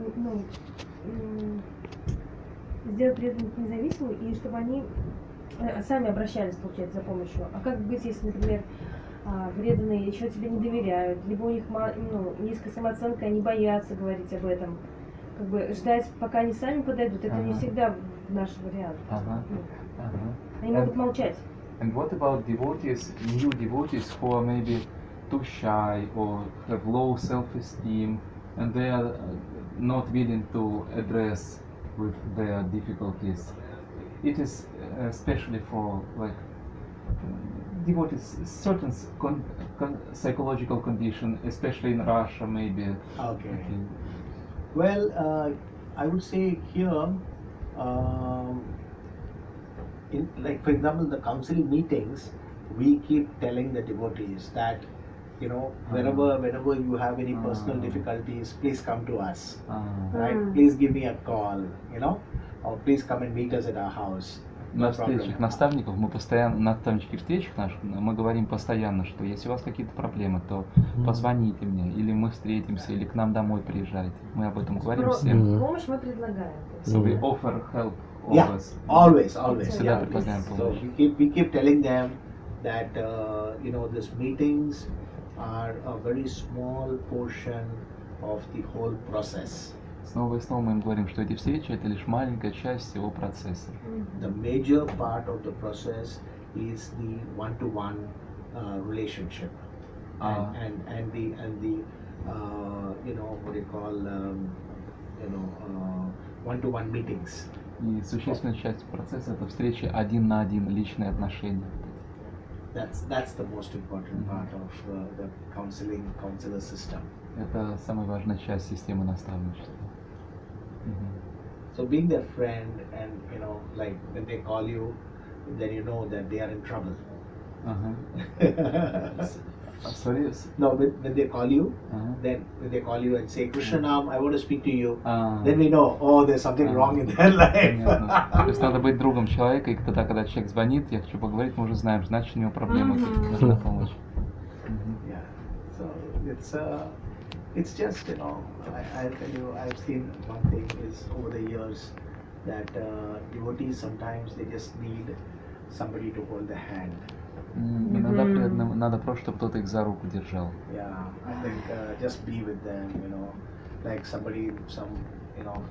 сделать преданных независимыми, и чтобы они сами обращались, получается, за помощью. А как быть, если, например, преданные еще тебе не доверяют, либо у них низкая самооценка, они боятся говорить об этом. Как бы ждать, пока они сами подойдут, это не всегда наш вариант. Они могут молчать.
And what about devotees, new devotees who are maybe too shy or have low self-esteem, and they are not willing to address with their difficulties? It is especially for like devotees, certain psychological condition, especially in Russia, maybe.
Okay. Well, I would say here, in, like for example, the counseling meetings, we keep telling the devotees that, you know, whenever you have any personal difficulties, please come to us, right? Please give me a call, you know, or please come and meet us at our house.
На встречах наставников мы постоянно, на наставнических встречах наших, мы говорим постоянно, что если у вас какие-то проблемы, то позвоните мне, или мы встретимся, или к нам домой приезжайте. Мы об этом говорим всем.
Помощь мы предлагаем.
So we offer help
always.
Всегда
Yeah.
предлагаем
So
помощь.
we keep telling them that you know, these meetings are a very small portion of the whole process.
Снова и снова мы им говорим, что эти встречи это лишь маленькая часть всего процесса.
The major part of the process is the one-to-one relationship, and the you know, what do you call one-to-one meetings.
И существенная часть процесса это встречи один на один, личные отношения.
That's the most important part of the counselor system.
Это самая важная часть системы наставничества.
So being their friend, and you know, like when they call you, then you know that they are in trouble.
Sorry?
No, when they call you, then when they call you and say, Krishna, I want to speak to you, then we know, oh, there's something wrong in their life.
То есть надо быть другом человека, и тогда, когда человек звонит, я хочу поговорить, мы уже знаем, значит у него проблемы, нужна помощь.
Yeah, so it's just, you know, I'll tell you, I've seen one thing is over the years that devotees sometimes they just need somebody to hold the hand.
Иногда преданным надо просто, чтобы кто-то их за руку держал.
Yeah, I think just be with them, you know, like somebody,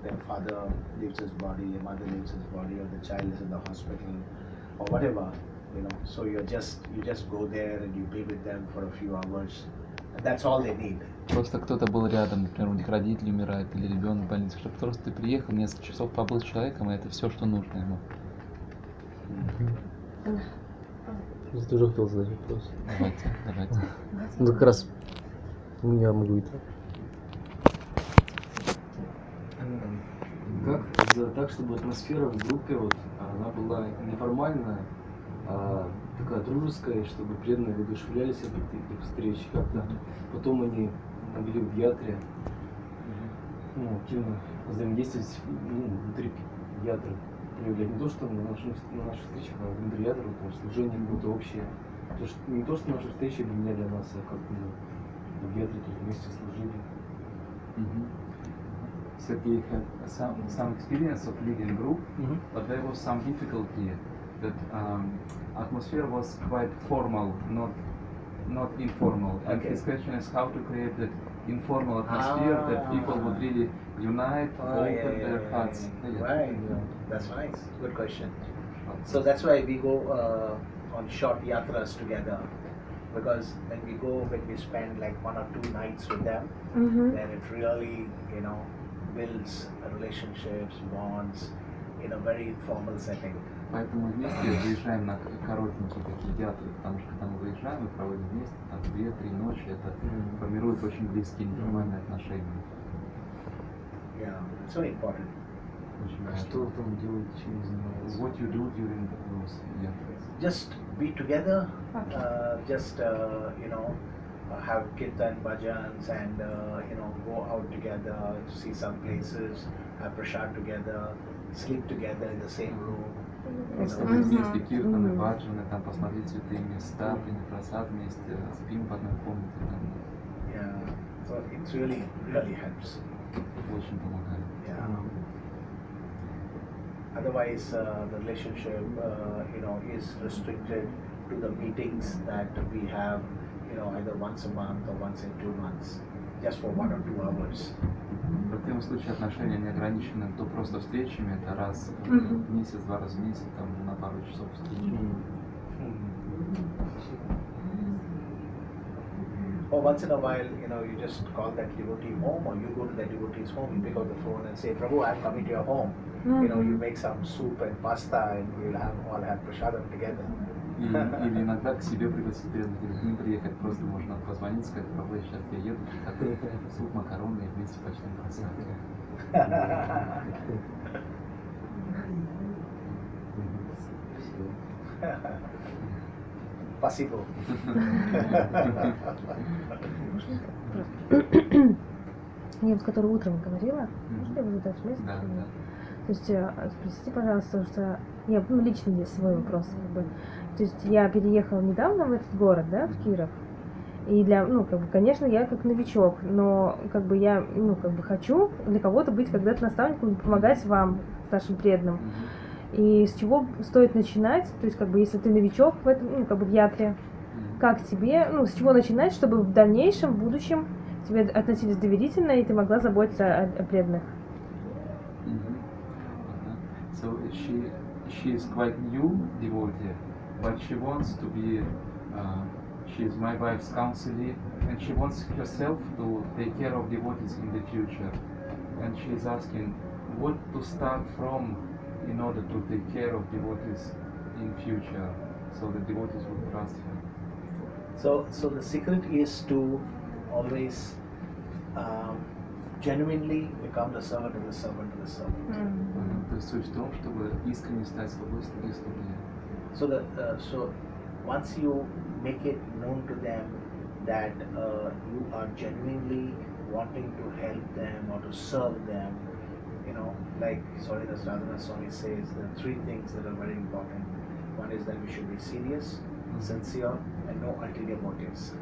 their father leaves his body, a mother leaves his body, or the child is in the hospital, or whatever, so you just go there and you be with them for a few hours, and that's all they need.
Просто кто-то был рядом, например, у них родители умирают или ребенок в больнице, чтобы просто ты приехал, несколько часов побыл с человеком, и это все, что нужно ему.
Я тоже хотел задать вопрос.
Давайте.
Ну как раз я могу и так. Как сделать так, чтобы атмосфера в группе она была неформальная, а такая дружеская, чтобы преданные воодушевлялись от этих встреч как-то. Потом они могли в ятре активно взаимодействовать внутри ятры, проявлять не то, что на наших встречах, а внутри ятры, служение какое-то общее. То, что, не то, что наши встречи были для нас, а как мы в ятре тут вместе служили.
Sergey had some experience of leading group, but there was some difficulty that atmosphere was quite formal, not informal. And his question is how to create that informal atmosphere that people would really unite, open their hearts.
Right, that's nice. Good question. So that's why we go on short yatras together, because when we spend like 1 or 2 nights with them, then it really, builds relationships, bonds in a very informal setting.
Поэтому вместе выезжаем на коротенькие такие ятры, потому что когда мы выезжаем, мы проводим вместе, там 2-3 ночи, это формирует очень близкие неформальные отношения.
Yeah, it's very important.
А что вы там делаете, чем вы занимаетесь?
What you do during those yatres?
Just be together, have kirtan bhajans and go out together, see some places, have prasad together, sleep together in the same room.
Просто быть вместе, киртаны, баджаны, там посмотреть святые места, принять просад вместе, спим в одной комнате.
Yeah, so it really helps.
Очень помогает.
Yeah. Otherwise, the relationship, is restricted to the meetings that we have, either once a month or once in 2 months, just for 1 or 2 hours.
В противном случае отношения не ограничены то просто встречами, это раз в месяц, 2 раза в месяц, там на пару часов встречи.
Or once in a while, you just call that devotee home, or you go to that devotee's home, you pick up the phone and say, Prabhu, I'm coming to your home. You make some soup and pasta and we'll all have prasadam together.
Или иногда к себе пригласить преданных, или к ним приехать, просто можно позвонить, сказать, Прабhu, сейчас я еду, такой суп, макароны, и вместе почтим просад.
Спасибо.
Я вот который утром говорила, можно я буду дальше вместе?
Да.
То есть, спросите, пожалуйста, потому что я лично здесь свой вопрос, То есть я переехала недавно в этот город, да, в Киров. И конечно, я как новичок, но я, хочу для кого-то быть когда-то наставником и помогать вам, старшим преданным. И с чего стоит начинать? То есть, если ты новичок в этом, в ятре, как тебе, с чего начинать, чтобы в дальнейшем, в будущем тебе относились доверительно, и ты могла заботиться о преданных?
So she is quite new devotee, but she wants to be, she is my wife's counselor, and she wants herself to take care of devotees in the future. And she is asking what to start from in order to take care of devotees in future, so the devotees will trust her.
So the secret is to always genuinely become the servant of the servant of the servant.
То есть суть в том, чтобы искренне стать слугой слуги слуги.
So once you make it known to them that you are genuinely wanting to help them or to serve them, like Saridas Radhanath Swami says, there are 3 things that are very important. One is that we should be serious, sincere, and no ulterior motives.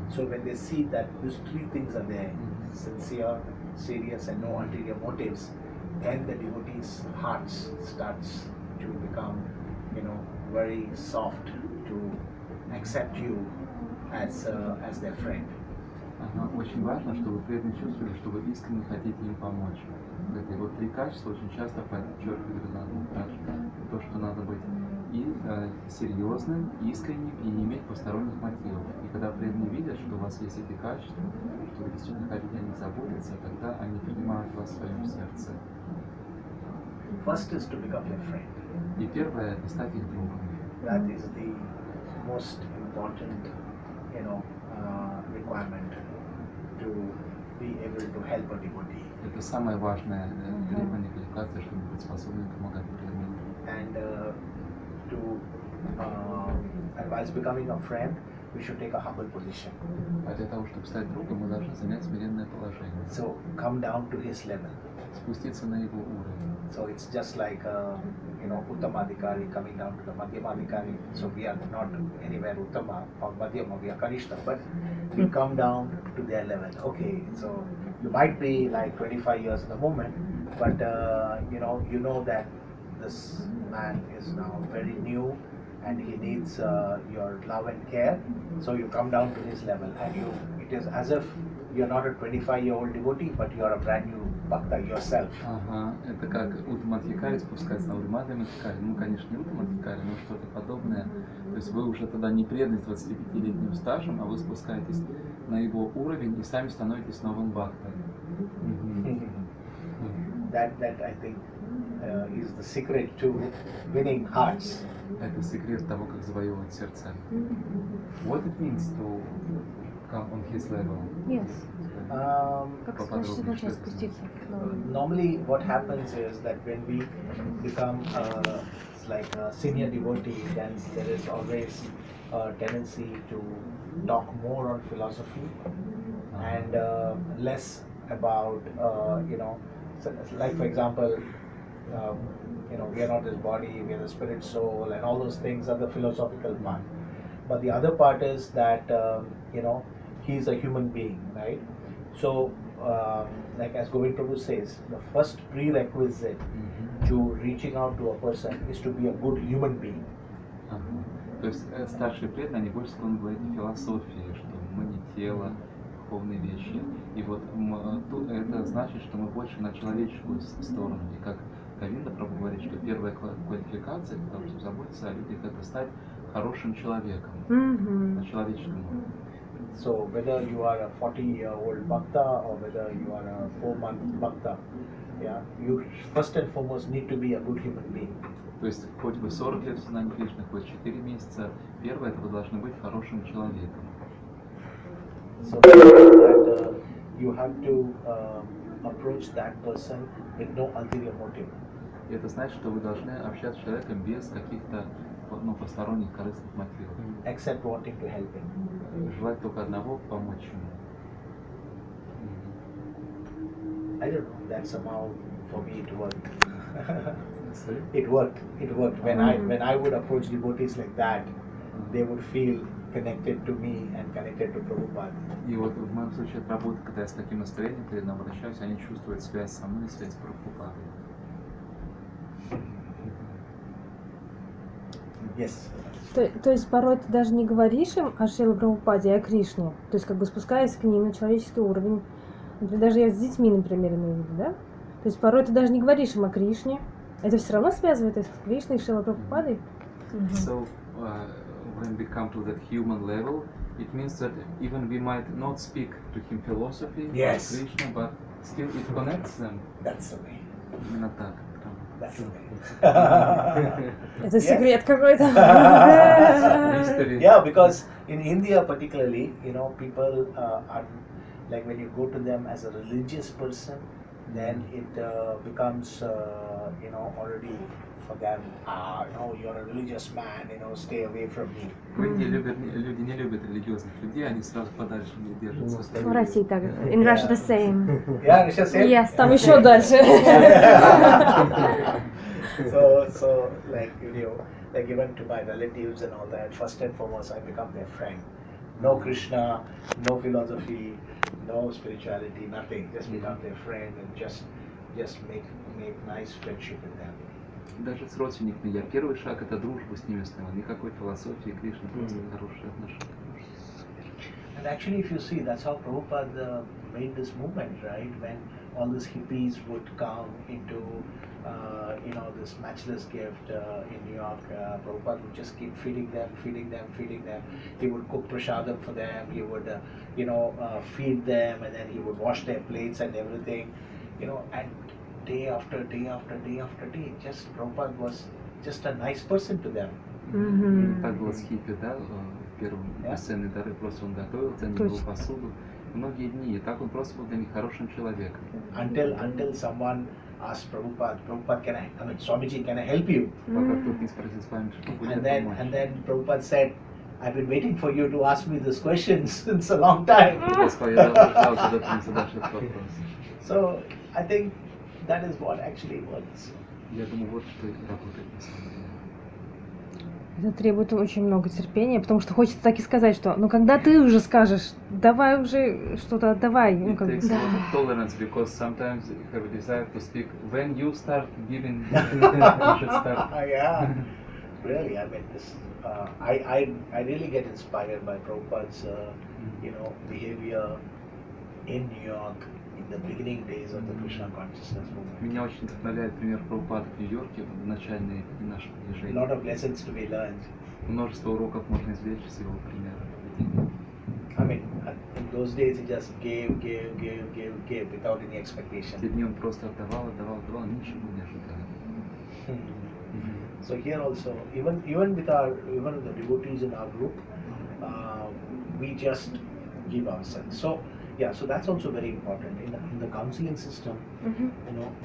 So when they see that these 3 things are there, sincere, serious, and no ulterior motives, then the devotees' hearts starts to become, very soft to accept you as their friend.
Ага, очень важно, чтобы преданные чувствовали, что вы искренне хотите им помочь. Эти вот три качества очень часто подчеркивают то, что надо быть и серьезным, искренним и не иметь посторонних мотивов. И когда преданные видят, что у вас есть эти качества, что вы действительно хотите о них заботиться, тогда они принимают вас в своем сердце.
First is to become their friend.
И первое – это стать их другом.
That is the most important, requirement to be able to help a devotee.
Это самое важное требование квалификации, чтобы быть способным помогать преданным.
And whilst becoming a friend, we should take a humble position.
А для того, чтобы стать другом, мы должны занять смиренное положение.
So come down to his level.
Спуститься на его уровень.
So it's just like Uttamadhikari coming down to the Madhyamadhikari. So we are not anywhere Uttama or Madhyama, we are Kanishta, but we come down to their level. Okay, so you might be like 25 years in the moment, but you know that this man is now very new and he needs your love and care. So you come down to his level, and it is as if you're not a 25-year-old devotee, but you're a brand new bhakta yourself.
Ага, это как Уттамадхикари спускается на уровень Мадхьямадхикари. Ну, конечно, не Уттамадхикари, но что-то подобное. То есть вы уже тогда не преданный 25-летним стажем, а вы спускаетесь на его уровень и сами становитесь новым бхактой.
That I think is the secret to winning hearts.
Это секрет того, как завоевывать сердца. What it means to come on his level?
Yes. Как
Поподробнее,
значит
что это
спуститься?
Normally what happens is that when we become like a senior devotee, then there is always a tendency to talk more on philosophy and less about so like for example we are not this body, we are the spirit, soul, and all those things are the philosophical part. But the other part is that he's a human being, right? So like as Govind Prabhu says, the first prerequisite to reaching out to a person is to be a good human being.
То есть старшие преданные, они больше склонны говорить о философии, что мы не тело, духовные вещи. И вот это значит, что мы больше на человеческую сторону. И как Говинда Прабху говорит, что первая квалификация для того, чтобы заботиться о людях, это стать хорошим человеком на человеческом уровне.
So whether you are a 40-year-old bhakta or whether you are a 4-month bhakta, you first and foremost need to be a good human being.
То есть хоть бы 40 лет в сознании Кришны, хоть 4 месяца, первое, это вы должны быть хорошим человеком.
So that you have to approach that person with no ulterior motive.
И это значит, что вы должны общаться с человеком без каких-то посторонних корыстных мотивов.
Except wanting to help him.
Желать только одного — помочь ему.
I don't know, that somehow for me it worked. It worked. When I would approach devotees like that, they would feel connected to me and connected to Prabhupada.
И вот в моем случае это работает, когда я с таким настроением к преданным обращаюсь, они чувствуют связь со мной, связь с Прабхупадой.
Yes.
То есть порой ты даже не говоришь им о Шриле Прабхупаде, а о Кришне. То есть как бы спускаясь к ним на человеческий уровень. Например, даже я с детьми, например, имею в виду, да? То есть порой ты даже не говоришь им о Кришне. Это все равно связывает их с Кришной и Шрилой Прабхупадой.
So when we come to that human level, it means that even we might not speak to him philosophy,
Yes.
Krishna, but still it connects them.
That's the way.
Imенно так.
That's the way.
Это секрет какой-то.
Mystery.
Yeah, because in India particularly, people are like when you go to them as a religious person, then it becomes already for them, no, you're a religious man, stay away from me.
В Индии люди не любят религиозных людей, они сразу подальше не держатся.
В России так. In Russia the same.
Yeah, Risha said.
Yes, там еще дальше.
So like like even to my relatives and all that, first and foremost I become their friend. No Krishna, no philosophy, no spirituality, nothing. Just become their friend and just make nice friendship with them.
Даже с родственниками я. Первый шаг — это дружба с ними установил. Никакой философии, Кришны, просто хорошие отношения.
And actually, if you see, that's how Prabhupada made this movement, right? When all these hippies would come into, this matchless gift in New York, Prabhupada would just keep feeding them. He would cook prasadam for them. He would, feed them, and then he would wash their plates and everything, and day after day after day after day, just Prabhupada was just a nice person to them.
Так было с хиппи, да, в первом бесценные дары, просто он готовил, ценил посуду многие дни, и так он просто был для них хорошим человеком.
Until someone asked Prabhupada, Swamiji, can I help you?
Пока кто-то не спросил с вами, что будет помочь.
And then Prabhupada said, I've been waiting for you to ask me this question since a long time. So I think that is what actually works.
Я думаю, вот что работает на самом деле.
Это требует очень много терпения, потому что хочется так и сказать, что ну когда ты уже скажешь, давай уже что-то отдавай.
It takes a lot of tolerance because sometimes you have a desire to speak when you start giving. You should start.
Yeah, really. I mean, this. I really get inspired by Prabhupada's behavior in New York in the beginning days of the Krishna consciousness movement.
Меня очень вдохновляет пример Прабхупады в Нью-Йорке в начальные нашего
A
движения.
lot of lessons to be learned.
Множество уроков можно извлечь из его примера поведения.
I mean, in those days he just gave without any expectation.
В те дни он просто отдавал, ничего не ожидая.
So here also, even with the devotees in our group, we just give ourselves. So yeah, so that's also very important in the counseling system.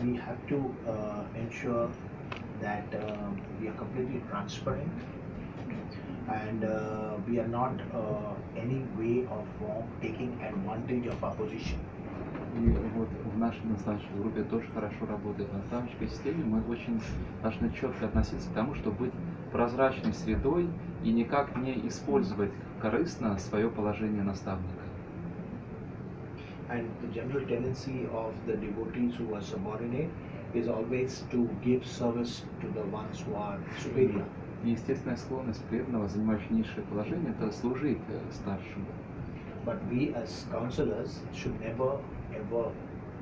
We have to ensure that we are completely transparent and we are not any way of form taking advantage of our position.
И вот в нашей наставнической группе тоже хорошо работает. В наставнической системе мы очень должны четко относиться к тому, чтобы быть прозрачной средой и никак не использовать корыстно свое положение наставника.
And the general tendency of the devotees who are subordinate is always to give service to the ones who are superior.
Естественная склонность преданного, занимающего низшее положение, это служить старшему.
But we as counselors should never ever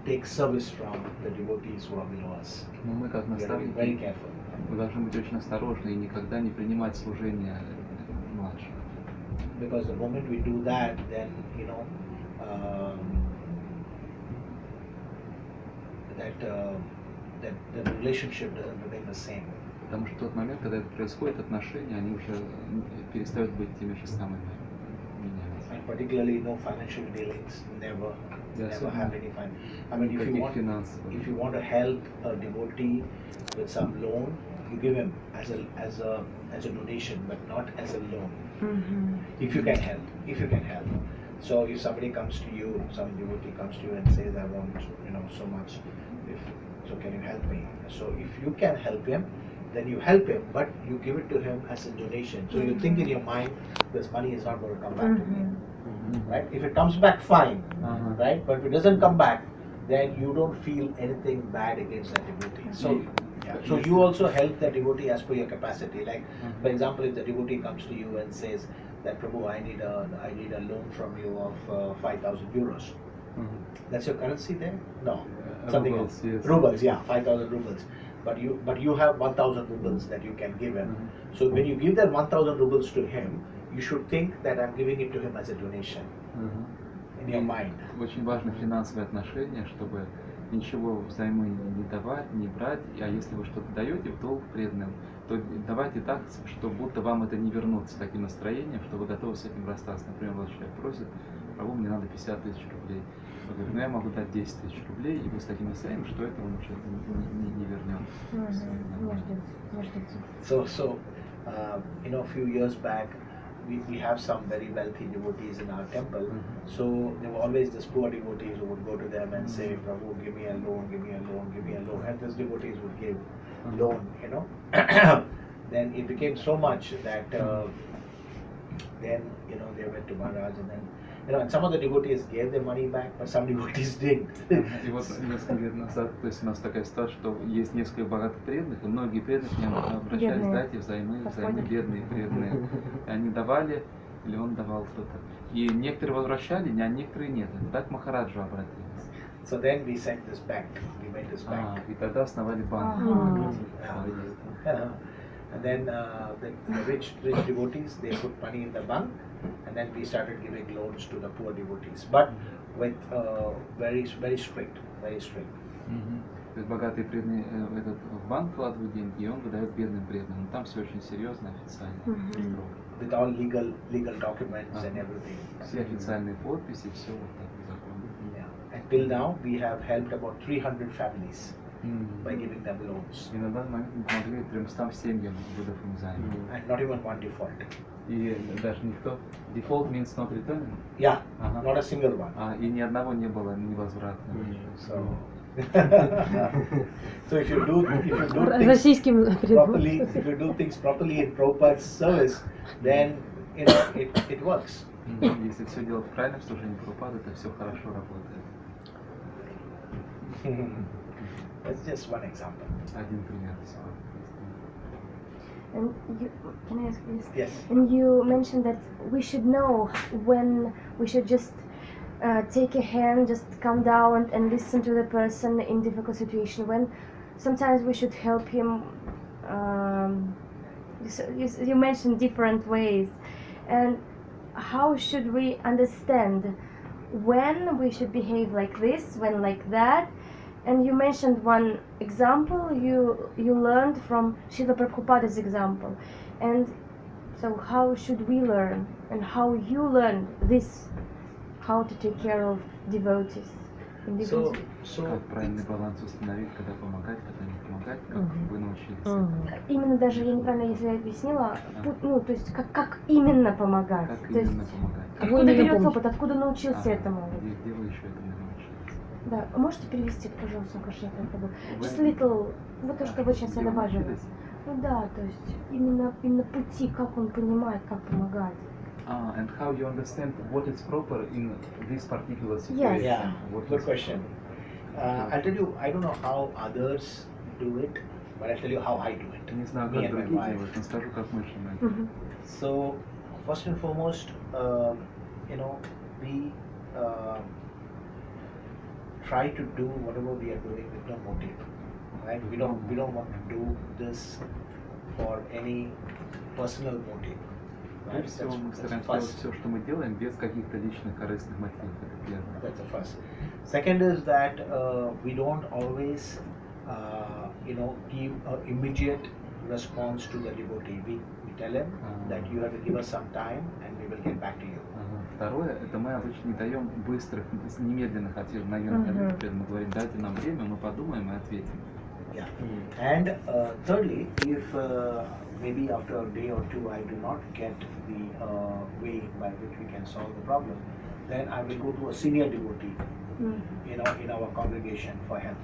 take service from the devotees who are below us.
Но мы как
We have to be
наставники,
very careful.
мы должны быть очень осторожны и никогда не принимать служение младших.
Because the moment we do that, then that the relationship doesn't remain the same.
Потому что в tот момент, когда это происходит, отношения, они уже перестают быть теми же самыми.
And particularly no financial dealings, never have any fun. I mean, if you want to help a devotee with some loan, you give him as a donation, but not as a loan. If you can help. So if somebody comes to you, some devotee comes to you and says, I want so much, so can you help me? So if you can help him, then you help him, but you give it to him as a donation. So you think in your mind, this money is not going to come back to me, right? If it comes back, fine, right? But if it doesn't come back, then you don't feel anything bad against that devotee. So, so you also help the devotee as per your capacity. Like, for example, if the devotee comes to you and says that, Prabhu, I need a loan from you of 5,000 euros. That's your currency there? No, something
Rubles,
else.
yes.
Rubles, yeah, 5,000 rubles. But you have 1,000 rubles that you can give him. So when you give that 1,000 rubles to him, you should think that I'm giving it to him as a donation in your mind.
Очень важно финансовые отношения, чтобы ничего взаймы не давать, не брать. А если вы что-то даете в долг преданным, то давайте так, что будто вам это не вернут с таким настроением, что вы готовы с этим расстаться. Например, вот человек просит, Прабху, мне надо 50 тысяч рублей. Он говорит, ну я могу дать 10 тысяч рублей, и вы с таким настроением, что это он уже не вернет.
So a few years back, we have some very wealthy devotees in our temple. So there were always these poor devotees who would go to them and say, Prabhu, give me a loan, give me a loan, give me a loan. And these devotees would give loan, Then it became so much that then they went to Maharaj, and then and some of the devotees gave their money back, but some devotees didn't.
И вот несколько лет назад, то есть у нас такая ситуация, что есть несколько богатых преданных, и многие преданные к ним обращались, дайте взаймы, бедные преданные. И они давали, или он давал кто-то. И некоторые возвращали, а некоторые нет. И так к Махараджу обратились.
So then we sent this back. We made this back.
И тогда основали банк.
And then the rich devotees, they put money in the bank, and then we started giving loans to the poor devotees, but with very strict.
То есть богатые преданные этот в банк вкладывают деньги, и он выдает бедным преданным. Там все очень серьезно, официально. строго.
With all legal documents and everything.
Все официальные подписи, все вот так по закону.
Yeah. Until now, we have helped about 300 families by giving them loans,
И на данный момент мы помогли 300 семьям, выдав им займы.
and not even one default.
И даже никто... Default means not returning.
Yeah,
Ага.
not a single one.
И ни одного не было невозвратного.
So, so if you do things
Российским
properly, if you do things properly in Prabhupada's service, then it works.
Если все делать правильно в служении Прабхупады, то все хорошо работает.
That's just one example.
Один пример всего.
And you, can I ask you this?
Yes.
And you mentioned that we should know when we should just take a hand, just calm down and listen to the person in difficult situation. When sometimes we should help him. You mentioned different ways, and how should we understand when we should behave like this, when like that? And you mentioned one example you learned from Srila Prabhupada's example, and so how should we learn, and how you learned this, how to take care of devotees in different
Как правильный баланс установить, когда помогать, когда не помогать, как вы научились?
Именно даже я неправильно, если я объяснила, ну то есть как именно помогать,
Как
то есть
именно помогать?
откуда берется опыт, откуда научился этому?
Где вы еще этому научились?
Да, можете перевести, пожалуйста, Каши, я это был. Just little, вот то, что вы сейчас
Где вы
добавили.
научились?
Ну да, то есть именно пути, как он понимает, как помогать.
And how you understand what is proper in this particular situation?
Yeah,
What
good
is-
question. I'll tell you, I don't know how others do it, but I'll tell you how I do it.
Не знаю,
Me
как
and my
другие
wife.
делают, но скажу, как мы живем.
So, first and foremost, we try to do whatever we are doing with no motive, right? We don't want to do this for any personal motive. Right?
Прежде всего, мы
That's
стараемся делать
first.
все, что мы делаем, без каких-то личных корыстных мотивов. Это первое.
That's the first. Second is that we don't always, give an immediate response to the devotee. We tell him that you have to give us some time and we will get back to you.
Второе, это мы обычно не даем быстрых, немедленных ответов на ответов. Мы говорим, дайте нам время, мы подумаем и ответим.
Yeah. And thirdly, if maybe after a day or two I do not get the way by which we can solve the problem, then I will go to a senior devotee, in our congregation for help.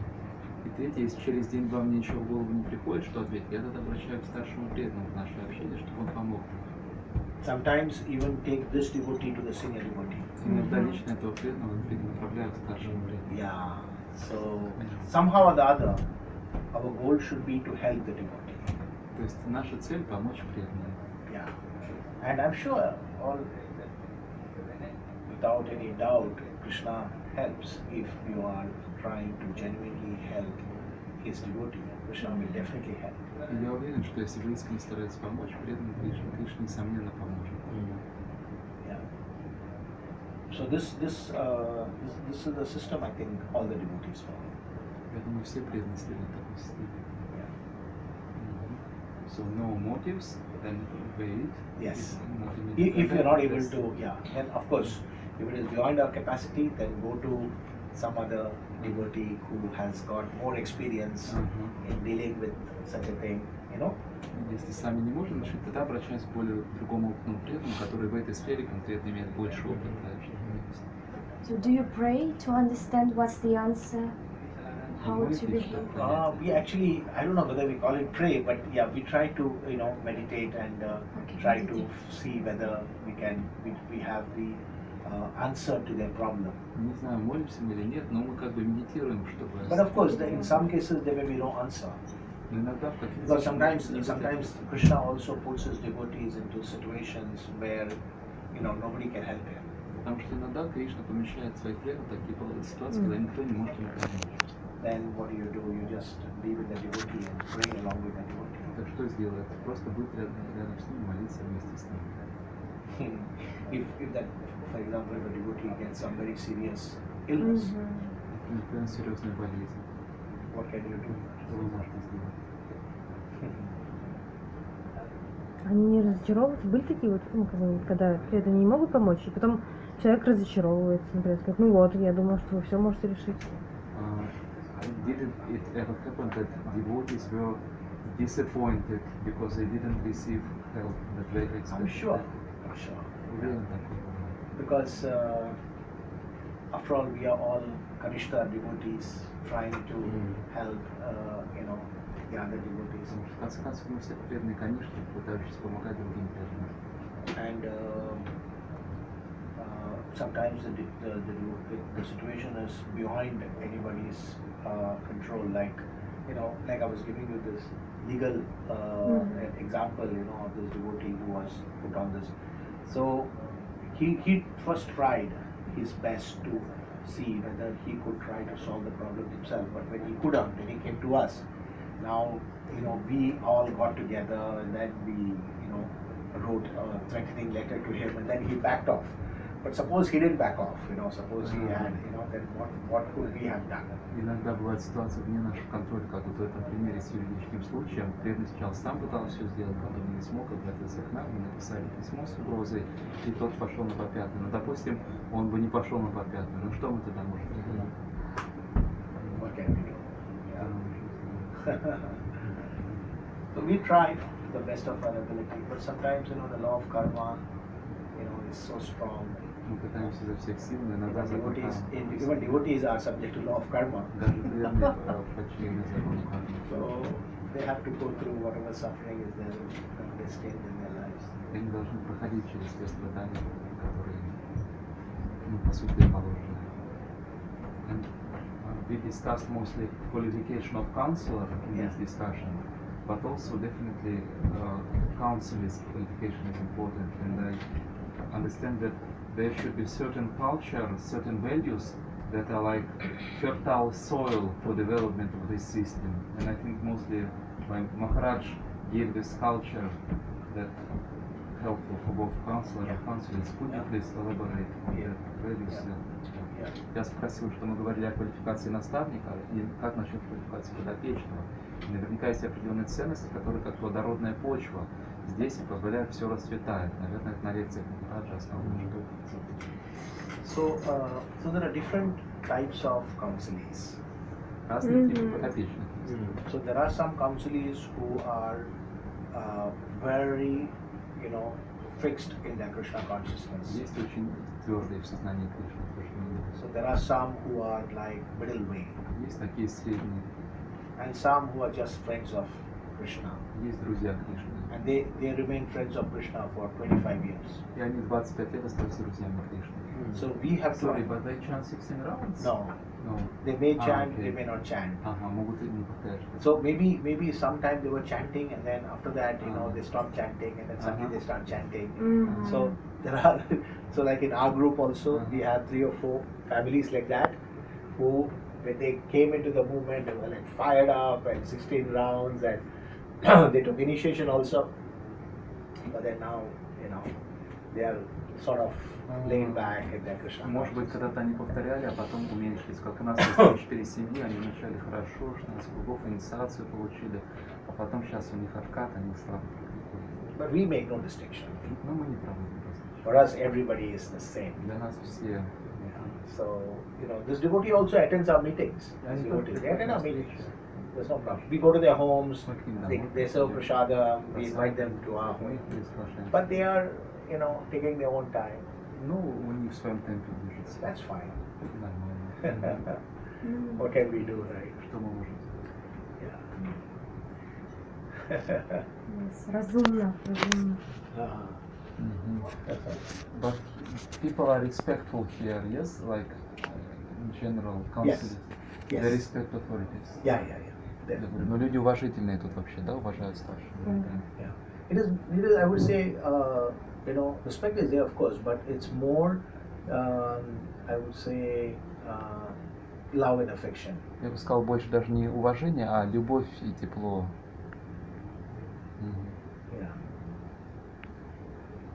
И третье, если через день-два мне ничего в голову не приходит, что ответить, я тогда обращаюсь к старшему преданному в наше общение, чтобы он помог мне.
Sometimes even take this devotee to the senior devotee.
Иногда лично этого преданного перенаправляю к старшему преданному.
Yeah. So somehow or the other, our goal should be to help the devotee.
То есть наша цель – помочь преданным.
Yeah. And I'm sure without any doubt, Krishna helps if you are trying to genuinely help his devotee. Krishna will definitely help.
И я уверен, что если вы искренне стараетесь помочь преданным Кришне, Кришна, несомненно, поможет.
Yeah. So this is the system I think all the devotees follow.
Я думаю, все преданные следуют такой системе.
Yeah.
So no motives, then wait.
Yes.
If
If you're not able to, then of course, if it is beyond our capacity, then go to some other devotee who has got more experience in dealing with such a thing,
Если сами не можем решить, тогда обращаемся к более другому опытному преданному, который в этой сфере конкретно имеет больше опыта.
So do you pray to understand what's the answer? How to behave?
We actually, I don't know whether we call it pray, but yeah, we try to, meditate and try to see whether we have the answer to their problem.
Не знаю, молимся мы или нет, но мы как бы медитируем, чтобы...
But of course, in some cases there may be no answer.
Но иногда в каких-то
Because
случаях
sometimes Krishna also puts his devotees into situations where nobody can help him.
Потому что иногда Кришна помещает своих преданных в такие ситуации, когда никто не может ему помочь.
Then what do? You just be with the devotee and pray along with the devotee.
Так что сделать? Просто быть рядом с ним, молиться вместе с ним.
If that, for example, if a devotee gets some very serious illness,
Например, серьезная болезнь.
what can you do?
Что вы можете сделать?
Они не разочаровываются? Были такие вот, когда преданные не могут помочь, и потом человек разочаровывается, например, сказать, ну вот, я думал, что вы все можете решить.
Did it ever happen that devotees were disappointed because they didn't receive help that they expected?
I'm sure.
Уверен, такое.
Because after all, we are all Krishna devotees trying to help, the other devotees.
Потому что, в конце концов, мы все преданные, конечно, пытающиеся помогать другим преданным.
And sometimes the situation is beyond anybody's control. Like I was giving you this legal example, of this devotee who was put on this. So he first tried his best to see whether he could try to solve the problem himself. But when he couldn't, then he came to us. Now, we all got together and then we, wrote a threatening letter to him and then he backed off. But suppose he didn't back off, suppose he had, then what could we have done?
Иногда бывает ситуация вне нашего контроля, как вот в этом примере с юридическим случаем. Преданный сначала сам пытался все сделать, потом не смог, обратился к нам, мы написали письмо с угрозой, и тот пошел на попятную. Но, допустим, он бы не пошел на попятную, ну что мы тогда можем сделать?
What can we do? So we try the best of our ability, but sometimes, the law of karma, is so strong.
Мы пытаемся изо всех сил, но иногда закон кармы.
Even devotees are subject to law of karma.
Даже преданные подчинены закону кармы.
So they have to go through whatever suffering is there destined in their lives.
Они должны проходить через те страдания, которые, по сути, им положены. And we discussed mostly qualification of counselor in this discussion, but also definitely counselor's qualification is important, and I understand that there should be certain culture, certain values that are like fertile soil for development of this system. And I think mostly when Maharaj gave this culture that helpful for both counselor and counselors. Could you please elaborate on that values? Я спросил, что мы говорили о квалификации наставника, и как насчет квалификации подопечного. Наверняка есть определенные ценности, которые как плодородная почва здесь и позволяют все расцветать. Наверное, это на лекциях Махараджа основано.
So there are different types of counselees.
Разные типы подопечных.
So there are some counselees who are very, fixed in their Krishna consciousness.
Есть очень твердые в сознании Кришны.
So there are some who are like middle way.
Есть такие средние.
And some who are just friends of Krishna.
Есть друзья Кришны.
And they remain friends of Krishna for 25 years.
И они 25 лет остаются друзьями Кришны.
So we have
Sorry, but they chant 16 rounds?
No.
No.
They may chant,
okay.
they may not chant.
Ага, могут и не повторять.
So maybe sometime they were chanting and then after that, they stopped chanting and then suddenly they start chanting. So there are, so like in our group also, we have 3 or 4 families like that who, when they came into the movement, they were like fired up and 16 rounds and they took initiation also. But then now, they are sort of laid back in their Krishna.
Может быть, когда-то они повторяли, а потом уменьшились. Как у нас есть 4 семьи, они вначале хорошо, 16 кругов, инициацию получили, а потом сейчас у них откат, они слабо приходят.
But we make no distinction.
Но мы не проводим различия.
For us, everybody is the same.
Для нас все.
So, this devotee also attends our meetings.
Yeah,
They attend our meetings. There's no problem. We go to their homes, they serve prasada, we invite them to our home. But they are, taking their own time.
Ну, у них в своем темпе движется.
That's fine.
Нормально.
What can we do, right?
Что мы можем сделать?
Разумно.
But people are respectful here, yes? Like in general, council,
Yes.
they respect authorities.
Yeah. Definitely.
Но люди уважительные тут вообще, да, уважают старших.
Yeah. It is, I would say, respect is there, of course, but it's more, I would say, love and affection.
Я бы сказал, больше даже не уважение, а любовь и тепло.
Yeah.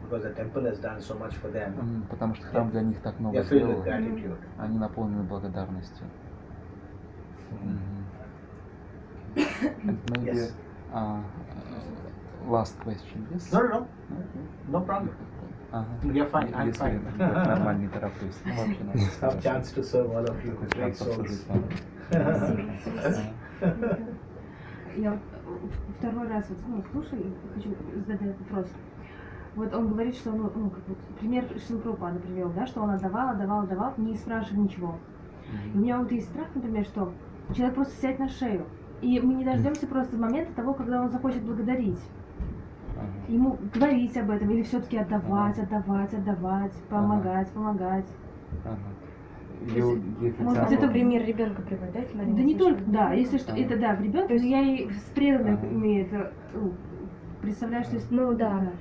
Because the temple has done so much for them.
Потому что храм для них так много
They're filled with
сделал.
gratitude.
Они наполнены благодарностью. And maybe
Yes.
Last question. Yes?
No. No problem.
Ага.
You're fine. I'm
Если
fine.
я нормально не тороплюсь. Вообще надо
Have
сказать.
chance to serve all of you.
Такой
Great
шанс
souls.
послужить вам.
Я вот второй раз слушаю и хочу задать вопрос. Вот он говорит, что пример Шрила Прабхупады привел, да, что он отдавал, не спрашивая ничего. И у меня вот есть страх, например, что человек просто сядет на шею, и мы не дождемся просто момента того, когда он захочет благодарить. Ему говорить об этом, или все-таки отдавать, помогать. Может быть, это
Пример ребенка приводить?
Да не только, да, если что, это да, в ребенке, но я и с преданных имею это, представляю, что есть,
Ну да.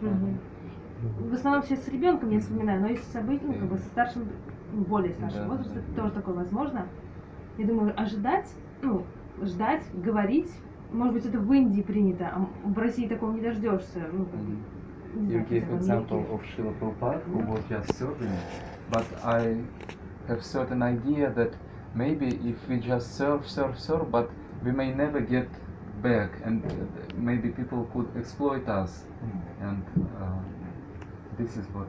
в основном сейчас с ребенком я вспоминаю, но если события, со старшим, более старшим
Да,
возрастом,
да.
тоже такое возможно. Я думаю, ждать, говорить, может быть, это в Индии принято, а в России такого не дождешься. Не
You
знаю,
gave
хотя бы в
example
Америке.
of Srila Prabhupada who was just serving, but I have certain idea that maybe if we just serve, but we may never get back, and maybe people could exploit us, and this is what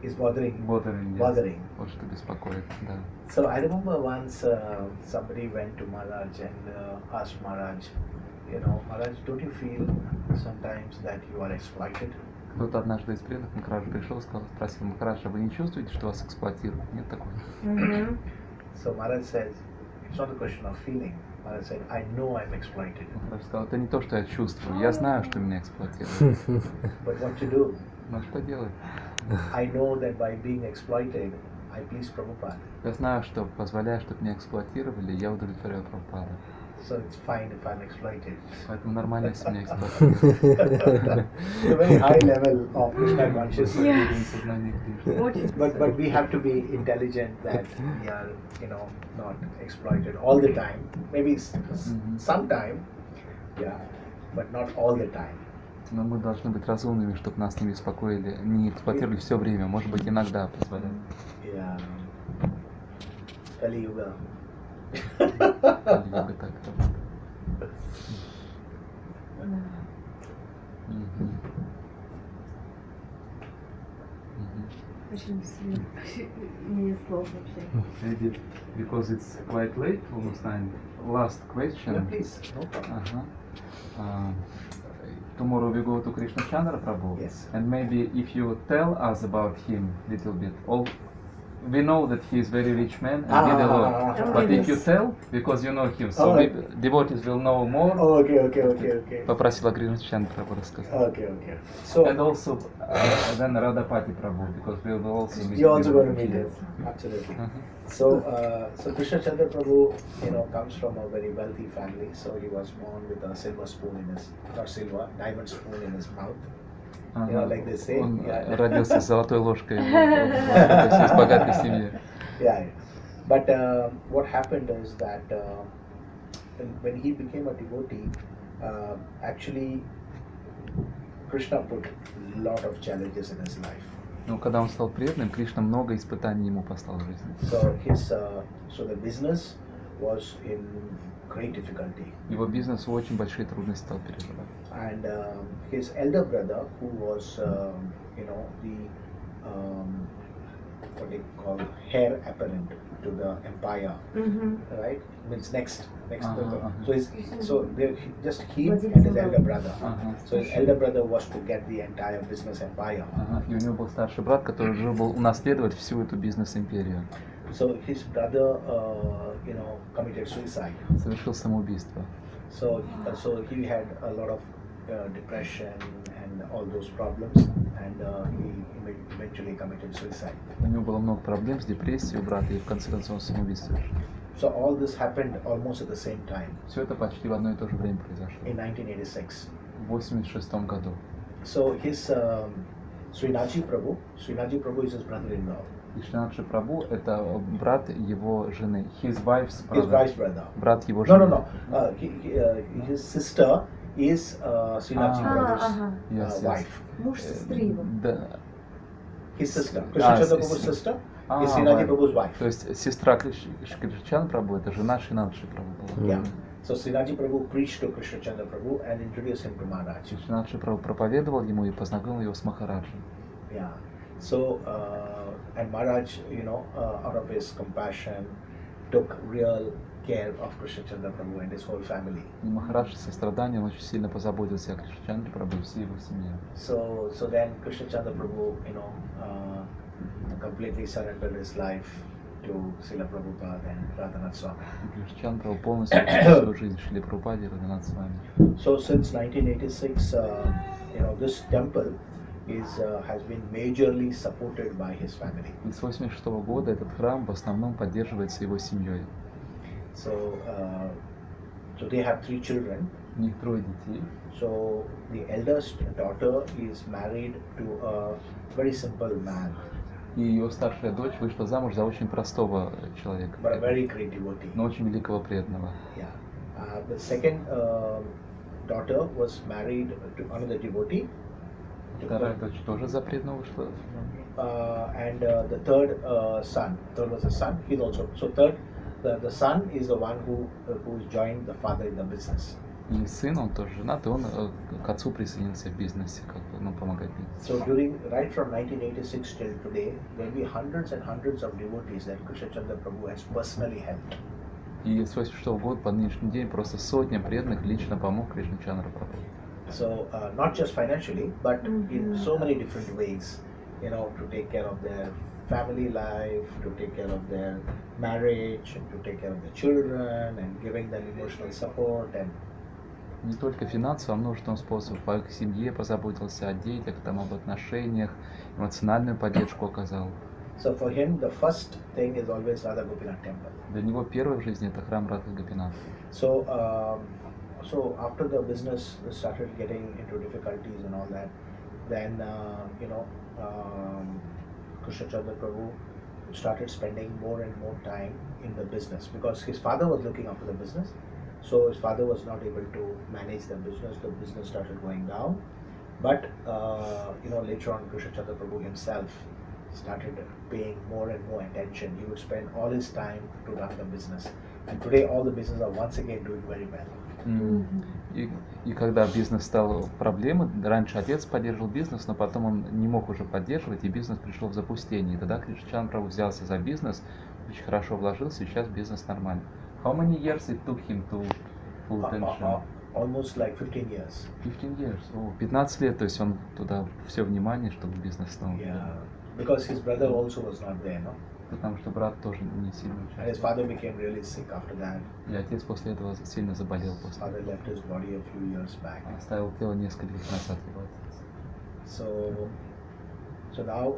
Is bothering.
bothering.
Bothering.
Вот что беспокоит, да.
So I remember once somebody went to Maharaj and asked Maharaj, Maharaj, don't you feel sometimes that you are exploited?
Кто-то однажды из преданных Махараджа пришел и спросил: Махарадж, а вы не чувствуете, что вас эксплуатируют? Нет такого?
So Maharaj says, it's not a question of feeling. Maharaj said, I know I'm exploited.
Махарадж сказал: это не то, что я чувствую, я знаю, что меня эксплуатируют.
But what to do?
Но что делать?
I know that by being exploited, I please Prabhupada.
Я знаю, что позволяя, чтобы меня эксплуатировали, я удовлетворяю Прабхупаду.
So it's fine if I'm exploited.
Поэтому нормально, если меня эксплуатируют.
It's a very high level of Krishna consciousness.
Уровень сознания Кришны.
But we have to be intelligent that we are, not exploited all the time. Maybe sometime, yeah, but not all the time.
Но мы должны быть разумными, чтобы нас не беспокоили, не эксплуатировали все время, может быть, иногда позволяют.
Yeah. Kali Yuga.
Я бы так сказал.
Очень сильно. Мне слов вообще.
Maybe because it's quite late, almost time. Last question.
Yeah, please. No problem.
Tomorrow we go to Krishna Chandra Prabhu.
Yes.
And maybe if you tell us about him little bit. We know that he is very rich man and did a lot. But if you tell, because you know him, so devotees will know more.
Oh, okay.
Попросила Кришна Чандра Прабhu рассказать.
Okay. So
And also then Radhapati Prabhu, because we will also meet.
you're also going to
him.
meet him. Absolutely. So Krishna Chandra Prabhu, comes from a very wealthy family. So he was born with a silver spoon in his, not silver, diamond spoon in his mouth. Like they say.
Он
Yeah.
родился с золотой ложкой в богатой семье.
Yeah. But what happened is that when he became a devotee, actually Krishna put a lot of challenges in his life.
Но когда он стал преданным, Кришна много испытаний ему послал в жизни.
So the business was in great difficulty.
Его бизнес очень большие трудности стал переживать.
And his elder brother, who was, the what they call heir apparent to the empire, right? Means next brother. So just he and his elder brother. So his elder brother was to get the entire business empire.
И у него был старший брат, который уже был унаследовать всю эту бизнес-империю.
So his brother, committed suicide.
Совершил самоубийство.
So he had a lot of depression and all those problems, and he eventually committed suicide.
У него было много проблем с депрессией у брата, и в конце концов он самоубийство совершил.
So all this happened almost at the same time
Все это почти в одно и то же время произошло.
in 1986.
В 1986 году.
So Srinathji Prabhu. Srinathji Prabhu is his brother-in-law.
Кришнаджи Прабhu — это брат его жены. His wife's
His
brother.
wife's brother.
Брат его
No,
жены.
no, no. His sister is Srinathji
Ah.
Prabhu's
Ага.
Yes, yes.
wife.
Муж сестры его.
Да.
His sister. Krishna Chandra
с-
Prabhu's sister
А,
is Srinathji
right.
Prabhu's wife.
То есть сестра Кришна Прабhu — это жена Шрinathji Прабhu.
Yeah. So Srinathji Prabhu preached to Krishna Chandra Prabhu and introduced him to Maharaj.
Шрinathji Прабhu проповедовал ему и познакомил его с Махараджем.
Yeah. So and Maharaj, out of his compassion, took real care of Krishna Chandra Prabhu and his whole family.
И Махарадж со состраданием очень сильно позаботился о Кришне Чандре Прабhu и всей его семье.
So then Krishna Chandra Prabhu, completely surrendered his life to Srila Prabhupada and Radhanath Swami.
И Кришна Чандра Прабhu полностью отдал свою жизнь Шриле Прабхупаде и Радханат Свами.
So since 1986, this temple has been majorly supported by his family.
И с 1986 года этот храм в основном поддерживается его семьей.
So they have 3 children.
У них 3 детей.
So the eldest daughter is married to a very simple man,
И ее старшая дочь вышла замуж за очень простого человека,
but a very great devotee.
но очень великого преданного.
Yeah. The second daughter was married to another devotee.
Вторая дочь тоже за преданного вышла.
And the third third was a son. He's also the son is the one who joined the father in the business.
И сын, он тоже женат, и он к отцу присоединился в бизнесе, помогать бизнесу.
So right from 1986 till today, there will be hundreds and hundreds of devotees that Krishna Chandra Prabhu has personally helped.
И с 1986 года по нынешний день просто сотня преданных лично помог Кришна Чандра Прабhu.
So not just financially, but in so many different ways, to take care of their family life, to take care of their marriage, and to take care of their children, and giving them emotional support. And
Не только финансово, а множеством способов. По их семье позаботился, о детях, об отношениях, эмоциональную поддержку оказал.
so for him, the first thing is always Radha Gopinath temple.
Для него первый в жизни это храм Радха Гопината.
So after the business started getting into difficulties and all that, then Krishna Chandra Prabhu started spending more and more time in the business because his father was looking after the business. So his father was not able to manage the business started going down. But later on Krishna Chandra Prabhu himself started paying more and more attention. He would spend all his time to run the business. And today all the business are once again doing very well.
И когда бизнес стал проблемой, раньше отец поддерживал бизнес, но потом он не мог уже поддерживать, и бизнес пришел в запустение. И тогда Кришна Чандра Прабhu взялся за бизнес, очень хорошо вложился, и сейчас бизнес нормальный. How many years it took him to full attention?
Almost like 15 years.
15 years. 15 лет, то есть он туда все внимание, чтобы бизнес снова.
Yeah, because his brother also was not there, no?
Потому что брат тоже не сильно
And his
участвовал.
father became really sick after that.
И отец после этого сильно заболел
His
после.
father left his body a few years back.
Оставил тело несколько лет назад его отец.
So now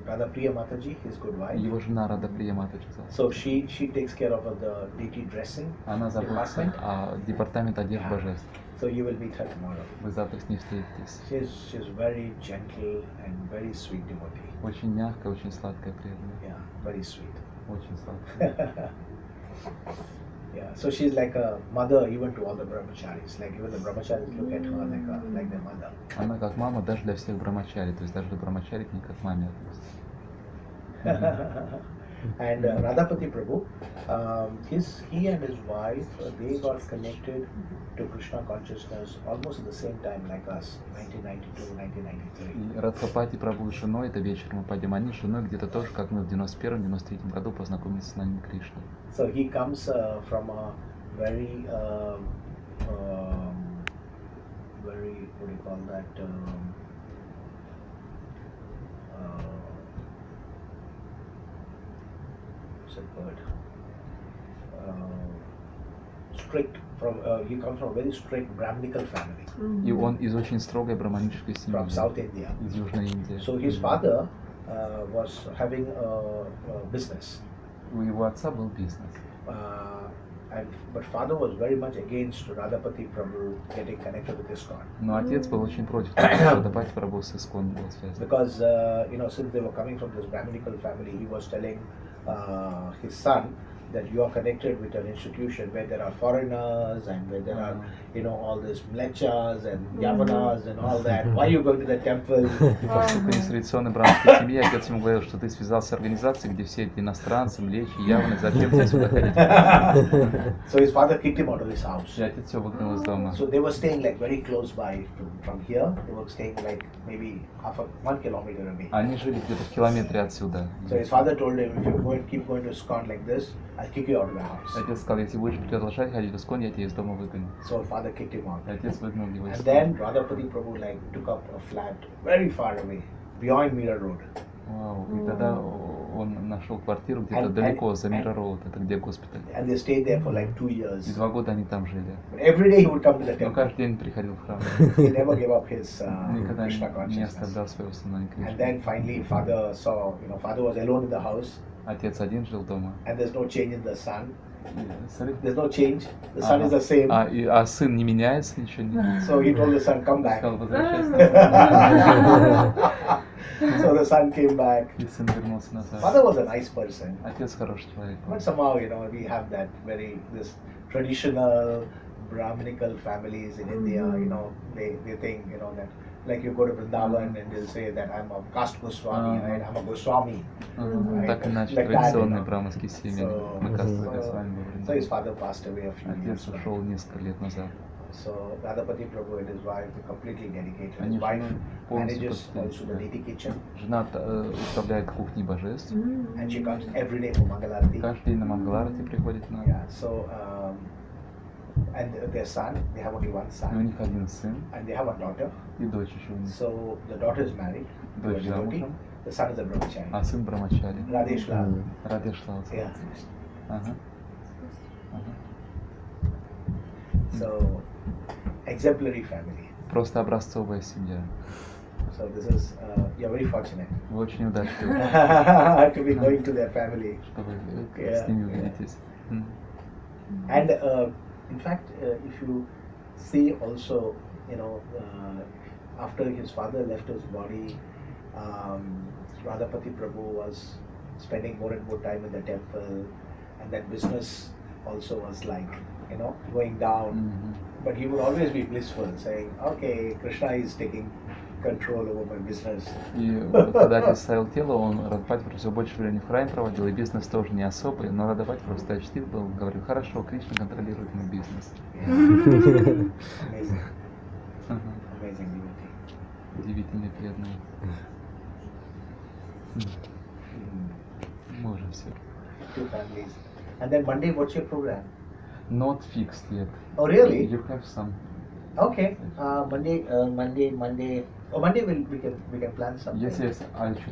Radha Priya Mataji, his good wife.
Его жена Рада Прия Матаджи.
So she takes care of the deity dressing
Она заботится
department.
о департамент одежды божеств.
So you will meet her tomorrow.
Вы завтра с ней встретитесь.
She's very gentle and very sweet devotee.
Очень мягкая, очень сладкая, преданная.
Yeah, very sweet.
Очень сладкая.
Yeah, so she's like a mother even to all the brahmacharis. Like even the brahmacharis look at her like their mother.
Она как мама даже для всех брамачари, то есть даже для брамачари к ней как к маме относится.
And Radhapati Prabhu, he and his wife, they got connected to Krishna consciousness almost at the same time like us, 1992, 1993.
И Радхапати Прабhu с женой, это вечером мы пойдем, они с женой где-то тоже, как мы в 91-93 году познакомились с нами Кришной.
So he comes from a very, very, what do you call that? What's that word? Strict. He comes from a very strict Brahminical family
И он из очень строгой браманической семьи,
from South India.
из Южной Индии.
So his father was having a business.
У его отца был бизнес.
but father was very much against Radhapati Prabhu getting connected with ISKCON.
Но отец был очень против того, что Радхапати Прабху с Искон был связан.
Because since they were coming from this Brahminical family, he was telling his son that you are connected with an institution where there are foreigners and where there are all these mlechas and yavanas and all that. Why are you going to the temple?
Поскольку из традиционной браманской семьи, отец ему говорил, что ты связался с организацией, где все эти иностранцы, млечи, явны, зачем тебе сюда ходить?
So his father kicked him out of his house.
И отец его выгнал из дома.
So they were staying like very close by from here. They were staying like maybe 1 kilometer away.
Они жили где-то в километре отсюда.
So his father told him, if you keep going to ISKCON like this, I'll kick you out of the house.
Отец сказал, если будешь продолжать ходить в Искон, я тебя из дома выгоню.
So father kicked him out.
Отец выгнал его из
And
дома.
then Radhapati Prabhu like took up a flat very far away, beyond Mira Road.
Вау. И тогда он нашел квартиру где-то далеко, за Мира Роуд, это где госпиталь.
And they stayed there for like 2
И
years.
2 года они там жили.
But every day he would come to the
Но
temple.
каждый день приходил в храм.
He never gave up his
Никогда
Krishna
не
consciousness.
оставлял своего сознания
And
Кришны.
then finally father saw, father was alone in the house
Отец один жил дома.
and there's no change in the son.
Sorry?
There's no change. The son is the same.
А сын не меняется, ничего не.
So he told the son, come back.
Сказал, возвращайся.
So the son came back.
И сын вернулся назад.
Father was a nice person.
Отец хороший человек.
But somehow, we have that this traditional Brahminical families in India, they think, that like you go to Vrindavan and they'll say that I'm a caste Goswami, right? I'm a Goswami. Right?
Так иначе
Like that,
традиционные браманские семьи. Мы кастовые Госвами
So his
говорим.
father passed away a few
Отец
years back.
ушел несколько лет назад.
So Radhapati Prabhu and his wife were completely dedicated.
Они
His wife
полностью
manages also the deity kitchen
Жена управляет кухней божеств.
and she comes every day for Mangalarti.
Каждый день на Мангаларти приходит на.
Yeah, so and their son, they have only one
И у
son
них один сын
and they have a daughter.
и дочь еще у них.
So the daughter is married to a
Дочь
devotee,
замужем,
the son is a brahmachari.
а сын Брамачари.
Radhesh Lal.
Радешлава.
Yeah.
Ага. Ага.
So exemplary family.
Просто образцовая семья.
So this is you're very fortunate
Вы очень удачливы,
to be going to their family.
что вы
Yeah,
с ними
yeah.
увидитесь.
And in fact, if you see also, after his father left his body, Radhapati Prabhu was spending more and more time in the temple, and then business also was like, going down. But he would always be blissful, saying, "Okay, Krishna is taking control over my business."
И вот когда отец ставил тело, он Радхапати все больше времени в храме проводил, и бизнес тоже не особый, но Радхапати просто чтил был, говорил, хорошо, Кришна контролирует мой бизнес.
Amazing,
Ага.
amazing devotee.
Удивительный преданный. Мы уже все.
Two families. And then Monday, what's your program?
Not fixed yet.
Oh, really?
You have some.
Okay. Monday. Oh, Monday we can plan something.
Yes, yes. I should